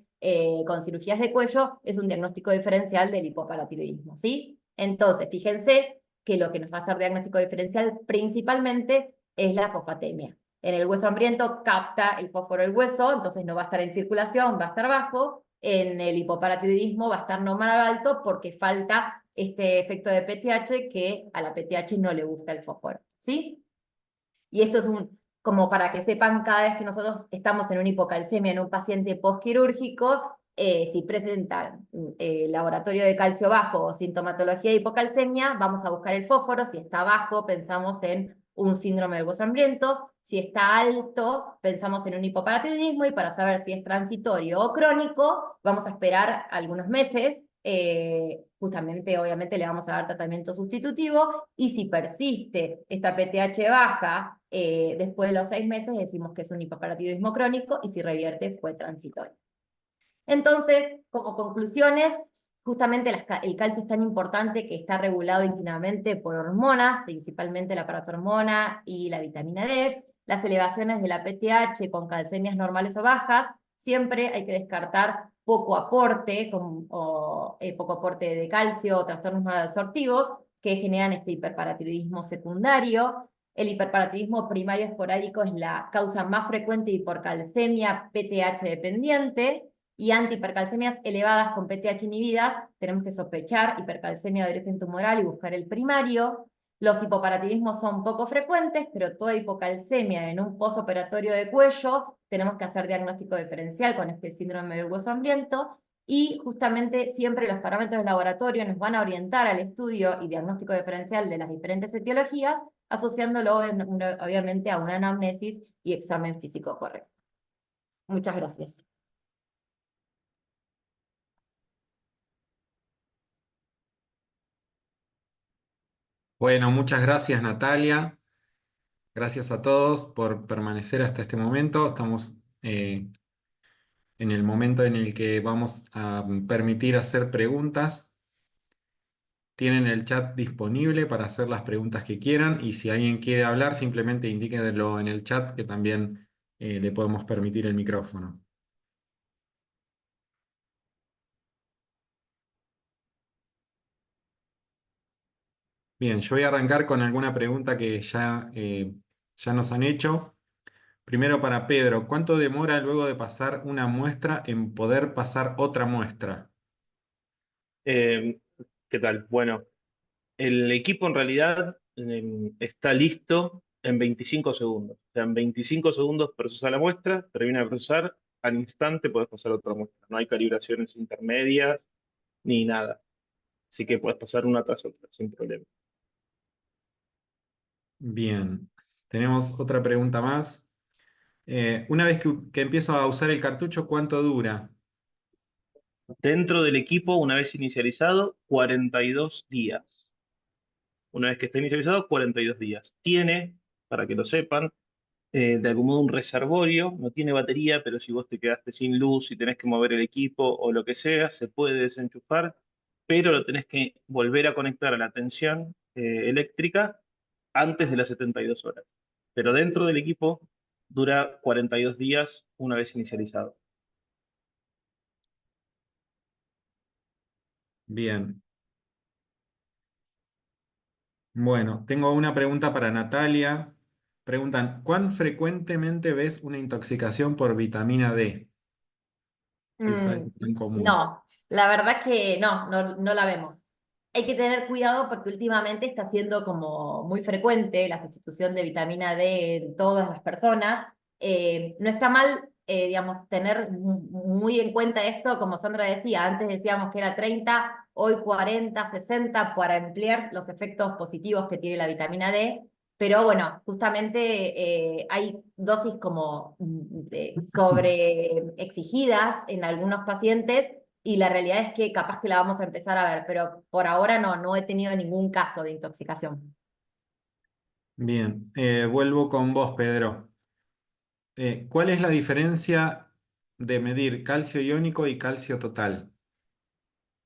con cirugías de cuello, es un diagnóstico diferencial del hipoparatiroidismo, ¿sí? Entonces, fíjense que lo que nos va a hacer diagnóstico diferencial principalmente es la fosfatemia. En el hueso hambriento capta el fósforo del hueso, entonces no va a estar en circulación, va a estar bajo. En el hipoparatiroidismo va a estar normal alto porque falta este efecto de PTH que a la PTH no le gusta el fósforo, ¿sí? Y esto es como para que sepan, cada vez que nosotros estamos en una hipocalcemia en un paciente postquirúrgico, si presenta laboratorio de calcio bajo o sintomatología de hipocalcemia, vamos a buscar el fósforo. Si está bajo, pensamos en un síndrome del hueso hambriento. Si está alto, pensamos en un hipoparatiroidismo, y para saber si es transitorio o crónico, vamos a esperar algunos meses. Justamente, obviamente, le vamos a dar tratamiento sustitutivo, y si persiste esta PTH baja, después de los 6 meses decimos que es un hipoparatiroidismo crónico, y si revierte fue transitorio. Entonces, como conclusiones, justamente el calcio es tan importante que está regulado íntimamente por hormonas, principalmente la paratormona y la vitamina D. Las elevaciones de la PTH con calcemias normales o bajas, siempre hay que descartar poco aporte, poco aporte de calcio o trastornos malabsortivos que generan este hiperparatiroidismo secundario. El hiperparatiroidismo primario esporádico es la causa más frecuente de hipercalcemia PTH dependiente, y ante hipercalcemias elevadas con PTH inhibidas, tenemos que sospechar hipercalcemia de origen tumoral y buscar el primario. Los hipoparatiroidismos son poco frecuentes, pero toda hipocalcemia en un posoperatorio de cuello, tenemos que hacer diagnóstico diferencial con este síndrome del hueso hambriento, y justamente siempre los parámetros del laboratorio nos van a orientar al estudio y diagnóstico diferencial de las diferentes etiologías, asociándolo obviamente a una anamnesis y examen físico correcto. Muchas gracias. Bueno, muchas gracias, Natalia. Gracias a todos por permanecer hasta este momento. Estamos en el momento en el que vamos a permitir hacer preguntas. Tienen el chat disponible para hacer las preguntas que quieran, y si alguien quiere hablar, simplemente indíquenlo en el chat, que también le podemos permitir el micrófono. Bien, yo voy a arrancar con alguna pregunta que ya nos han hecho. Primero para Pedro, ¿cuánto demora luego de pasar una muestra en poder pasar otra muestra? ¿Qué tal? Bueno, el equipo en realidad está listo en 25 segundos. O sea, en 25 segundos procesa la muestra, termina de procesar, al instante puedes pasar a otra muestra. No hay calibraciones intermedias ni nada. Así que puedes pasar una tras otra sin problema. Bien, tenemos otra pregunta más. Una vez que empiezo a usar el cartucho, ¿cuánto dura? Dentro del equipo, una vez inicializado, 42 días. Una vez que esté inicializado, 42 días. Tiene, para que lo sepan, de algún modo un reservorio, no tiene batería, pero si vos te quedaste sin luz, si tenés que mover el equipo o lo que sea, se puede desenchufar, pero lo tenés que volver a conectar a la tensión eléctrica antes de las 72 horas. Pero dentro del equipo dura 42 días una vez inicializado. Bien. Bueno, tengo una pregunta para Natalia. Preguntan, ¿cuán frecuentemente ves una intoxicación por vitamina D? Si es algo tan común. No, la verdad que no la vemos. Hay que tener cuidado porque últimamente está siendo como muy frecuente la sustitución de vitamina D en todas las personas. No está mal, digamos, tener muy en cuenta esto, como Sandra decía, antes decíamos que era 30, hoy 40, 60, para emplear los efectos positivos que tiene la vitamina D. Pero bueno, justamente hay dosis como sobre exigidas en algunos pacientes y la realidad es que capaz que la vamos a empezar a ver, pero por ahora no he tenido ningún caso de intoxicación. Bien, vuelvo con vos, Pedro. ¿Cuál es la diferencia de medir calcio iónico y calcio total?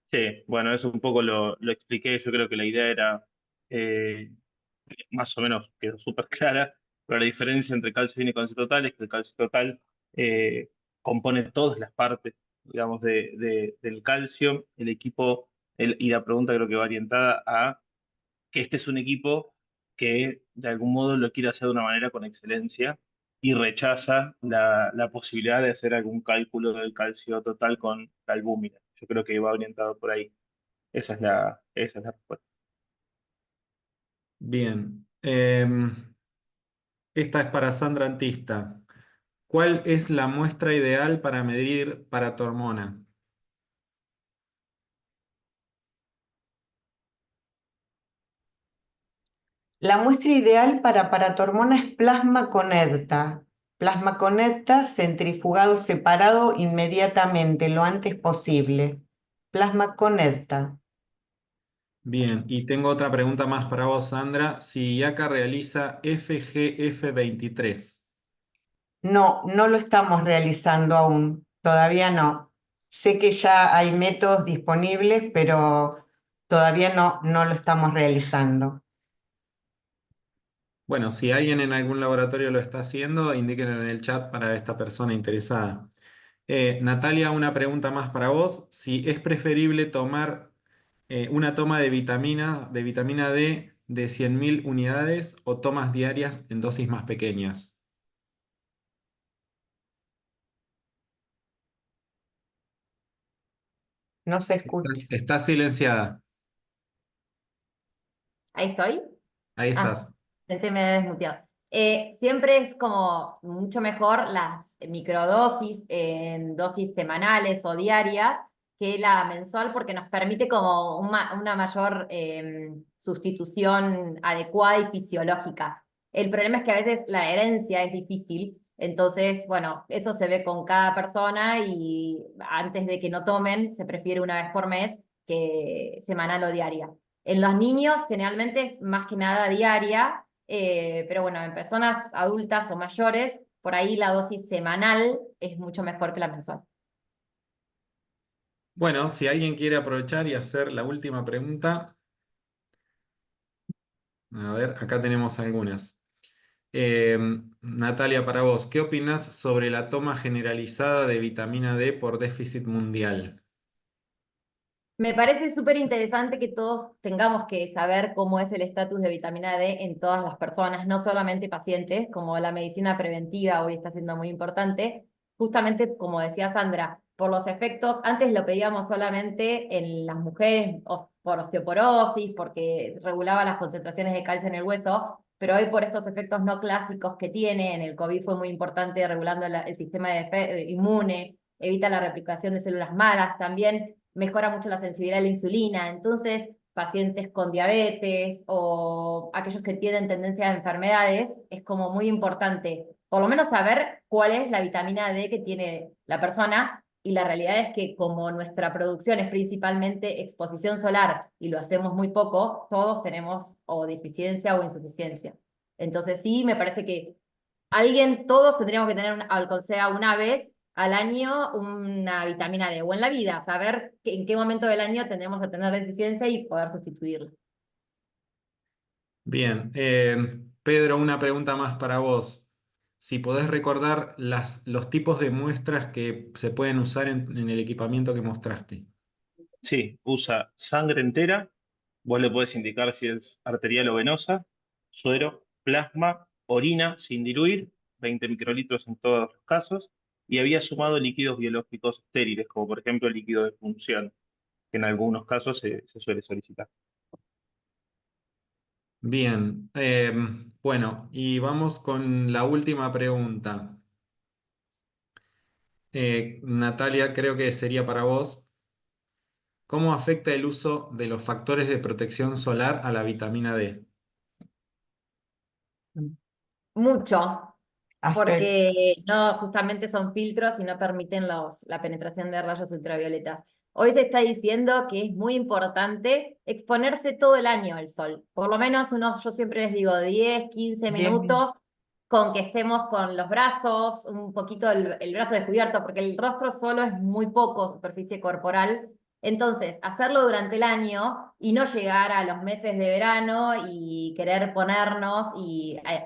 Sí, bueno, eso un poco lo expliqué. Yo creo que la idea era eh, más o menos quedó súper clara, pero la diferencia entre calcio fino y calcio total es que el calcio total eh, compone todas las partes, digamos, del calcio. El equipo, y la pregunta creo que va orientada a que este es un equipo que de algún modo lo quiere hacer de una manera con excelencia y rechaza la posibilidad de hacer algún cálculo del calcio total con la albúmina. Yo creo que va orientado por ahí. Esa es la respuesta. Bien, esta es para Sandra Antista. ¿Cuál es la muestra ideal para medir paratormona? La muestra ideal para paratormona es plasma conecta. Plasma conecta centrifugado separado inmediatamente, lo antes posible. Plasma conecta. Bien, y tengo otra pregunta más para vos, Sandra. Si IACA realiza FGF23. No lo estamos realizando aún, todavía no. Sé que ya hay métodos disponibles, pero todavía no lo estamos realizando. Bueno, si alguien en algún laboratorio lo está haciendo, indíquenlo en el chat para esta persona interesada. Natalia, una pregunta más para vos. Si es preferible tomar una toma de vitamina D de 100.000 unidades o tomas diarias en dosis más pequeñas. No se escucha. Está silenciada. ¿Ahí estoy? Ahí Ah, estás. pensé que me había desmuteado. Siempre es como mucho mejor las microdosis en dosis semanales o diarias que la mensual porque nos permite como una mayor sustitución adecuada y fisiológica. El problema es que a veces la herencia es difícil, entonces, bueno, eso se ve con cada persona y antes de que no tomen, se prefiere una vez por mes que semanal o diaria. En los niños generalmente es más que nada diaria, pero bueno, en personas adultas o mayores, por ahí la dosis semanal es mucho mejor que la mensual. Bueno, si alguien quiere aprovechar y hacer la última pregunta, a ver, acá tenemos algunas. Eh, Natalia, para vos, ¿qué opinas sobre la toma generalizada de vitamina D por déficit mundial? Me parece súper interesante que todos tengamos que saber cómo es el estatus de vitamina D en todas las personas, no solamente pacientes, como la medicina preventiva hoy está siendo muy importante. Justamente, como decía Sandra, por los efectos. Antes lo pedíamos solamente en las mujeres por osteoporosis, porque regulaba las concentraciones de calcio en el hueso, pero hoy por estos efectos no clásicos que tiene, en el COVID fue muy importante regulando el sistema inmune, evita la replicación de células malas, también mejora mucho la sensibilidad a la insulina. Entonces, pacientes con diabetes o aquellos que tienen tendencia a enfermedades, es como muy importante, por lo menos saber cuál es la vitamina D que tiene la persona, y la realidad es que como nuestra producción es principalmente exposición solar y lo hacemos muy poco, todos tenemos o deficiencia o insuficiencia. Entonces sí, me parece que todos tendríamos que tener, aunque sea una vez al año, una vitamina D, o en la vida, saber en qué momento del año tendemos a tener deficiencia y poder sustituirla. Bien, Pedro, una pregunta más para vos. Si podés recordar los tipos de muestras que se pueden usar en el equipamiento que mostraste. Sí, usa sangre entera, vos le podés indicar si es arterial o venosa, suero, plasma, orina sin diluir, 20 microlitros en todos los casos, y había sumado líquidos biológicos estériles, como por ejemplo líquido de función, que en algunos casos se suele solicitar. Bien, bueno, y vamos con la última pregunta. Natalia, creo que sería para vos. ¿Cómo afecta el uso de los factores de protección solar a la vitamina D? Mucho, Afecta. porque no justamente son filtros y no permiten la penetración de rayos ultravioletas. Hoy se está diciendo que es muy importante exponerse todo el año al sol, por lo menos yo siempre les digo 10, 15 minutos, con que estemos con los brazos, un poquito el brazo descubierto, porque el rostro solo es muy poco superficie corporal. Entonces, hacerlo durante el año y no llegar a los meses de verano y querer ponernos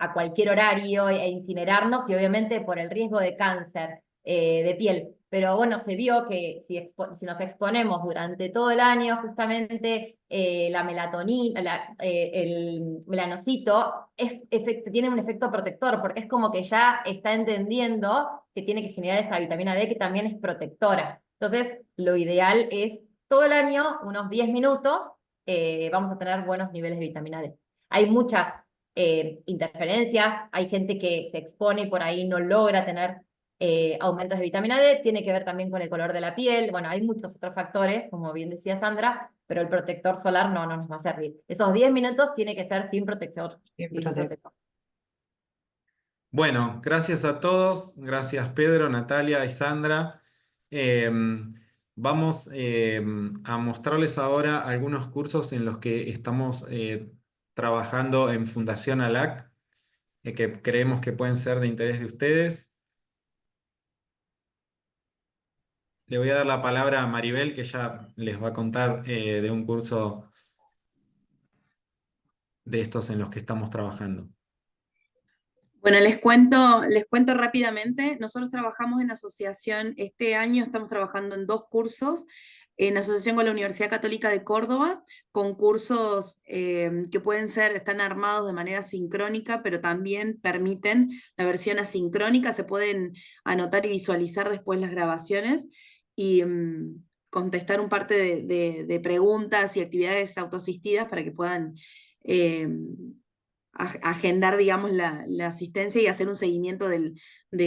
a cualquier horario e incinerarnos, y obviamente por el riesgo de cáncer de piel. Pero bueno, se vio que si nos exponemos durante todo el año, justamente la melatonina, el melanocito, tiene un efecto protector, porque es como que ya está entendiendo que tiene que generar esa vitamina D que también es protectora. Entonces, lo ideal es todo el año, unos 10 minutos, vamos a tener buenos niveles de vitamina D. Hay muchas interferencias, hay gente que se expone y por ahí no logra tener aumentos de vitamina D, tiene que ver también con el color de la piel. Bueno, hay muchos otros factores, como bien decía Sandra, pero el protector solar no nos va a servir. Esos 10 minutos tiene que ser sin protector. Sin protector. Bueno, gracias a todos, gracias Pedro, Natalia y Sandra. Vamos a mostrarles ahora algunos cursos en los que estamos trabajando en Fundación ALAC, que creemos que pueden ser de interés de ustedes. Le voy a dar la palabra a Maribel, que ya les va a contar de un curso de estos en los que estamos trabajando. Bueno, les cuento rápidamente. Nosotros trabajamos en asociación, este año estamos trabajando en 2 cursos, en asociación con la Universidad Católica de Córdoba, con cursos que están armados de manera sincrónica, pero también permiten la versión asincrónica, se pueden anotar y visualizar después las grabaciones y contestar un parte de preguntas y actividades autoasistidas para que puedan agendar, digamos, la asistencia y hacer un seguimiento de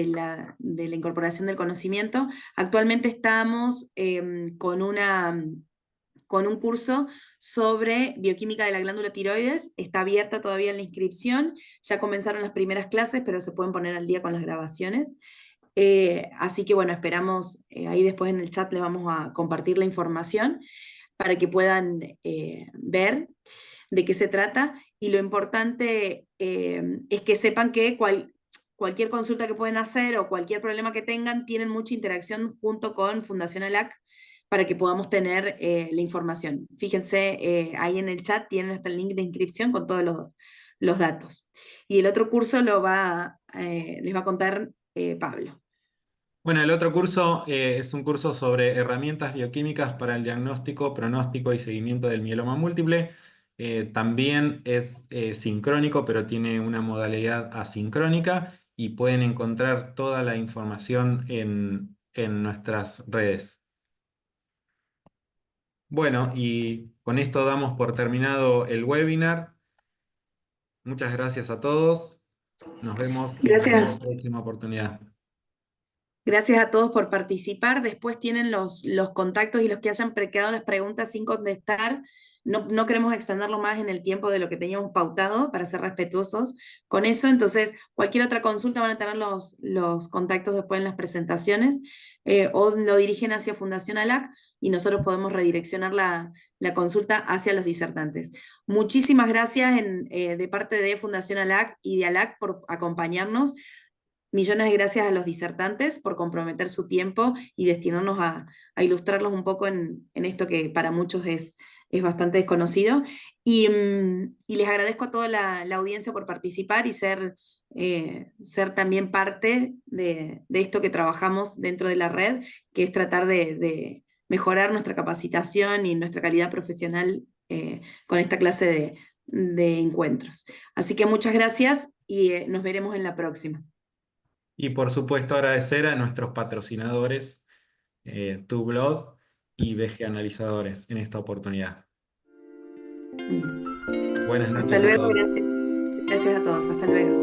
la incorporación del conocimiento. Actualmente estamos con un curso sobre bioquímica de la glándula tiroides. Está abierta todavía la inscripción, ya comenzaron las primeras clases, pero se pueden poner al día con las grabaciones. Así que bueno, esperamos, ahí después en el chat les vamos a compartir la información para que puedan ver de qué se trata, y lo importante es que sepan que cualquier consulta que pueden hacer o cualquier problema que tengan, tienen mucha interacción junto con Fundación ALAC para que podamos tener la información. Fíjense, ahí en el chat tienen hasta el link de inscripción con todos los datos. Y el otro curso les va a contar Pablo. Bueno, el otro curso es un curso sobre herramientas bioquímicas para el diagnóstico, pronóstico y seguimiento del mieloma múltiple. También es sincrónico, pero tiene una modalidad asincrónica, y pueden encontrar toda la información en en nuestras redes. Bueno, y con esto damos por terminado el webinar. Muchas gracias a todos. Nos vemos en la Gracias. próxima oportunidad. Gracias a todos por participar. Después tienen los contactos y los que hayan quedado las preguntas sin contestar. No queremos extenderlo más en el tiempo de lo que teníamos pautado para ser respetuosos con eso. Entonces, cualquier otra consulta van a tener los contactos después en las presentaciones o lo dirigen hacia Fundación ALAC y nosotros podemos redireccionar la consulta hacia los disertantes. Muchísimas gracias de parte de Fundación ALAC y de ALAC por acompañarnos. Millones de gracias a los disertantes por comprometer su tiempo y destinarnos a ilustrarlos un poco en esto que para muchos es bastante desconocido. Y les agradezco a toda la audiencia por participar y ser también parte de esto que trabajamos dentro de la red, que es tratar de mejorar nuestra capacitación y nuestra calidad profesional con esta clase de encuentros. Así que muchas gracias y nos veremos en la próxima. Y por supuesto agradecer a nuestros patrocinadores, TuBlood y BG Analizadores en esta oportunidad. Buenas noches Hasta luego, a todos. gracias a todos, hasta luego.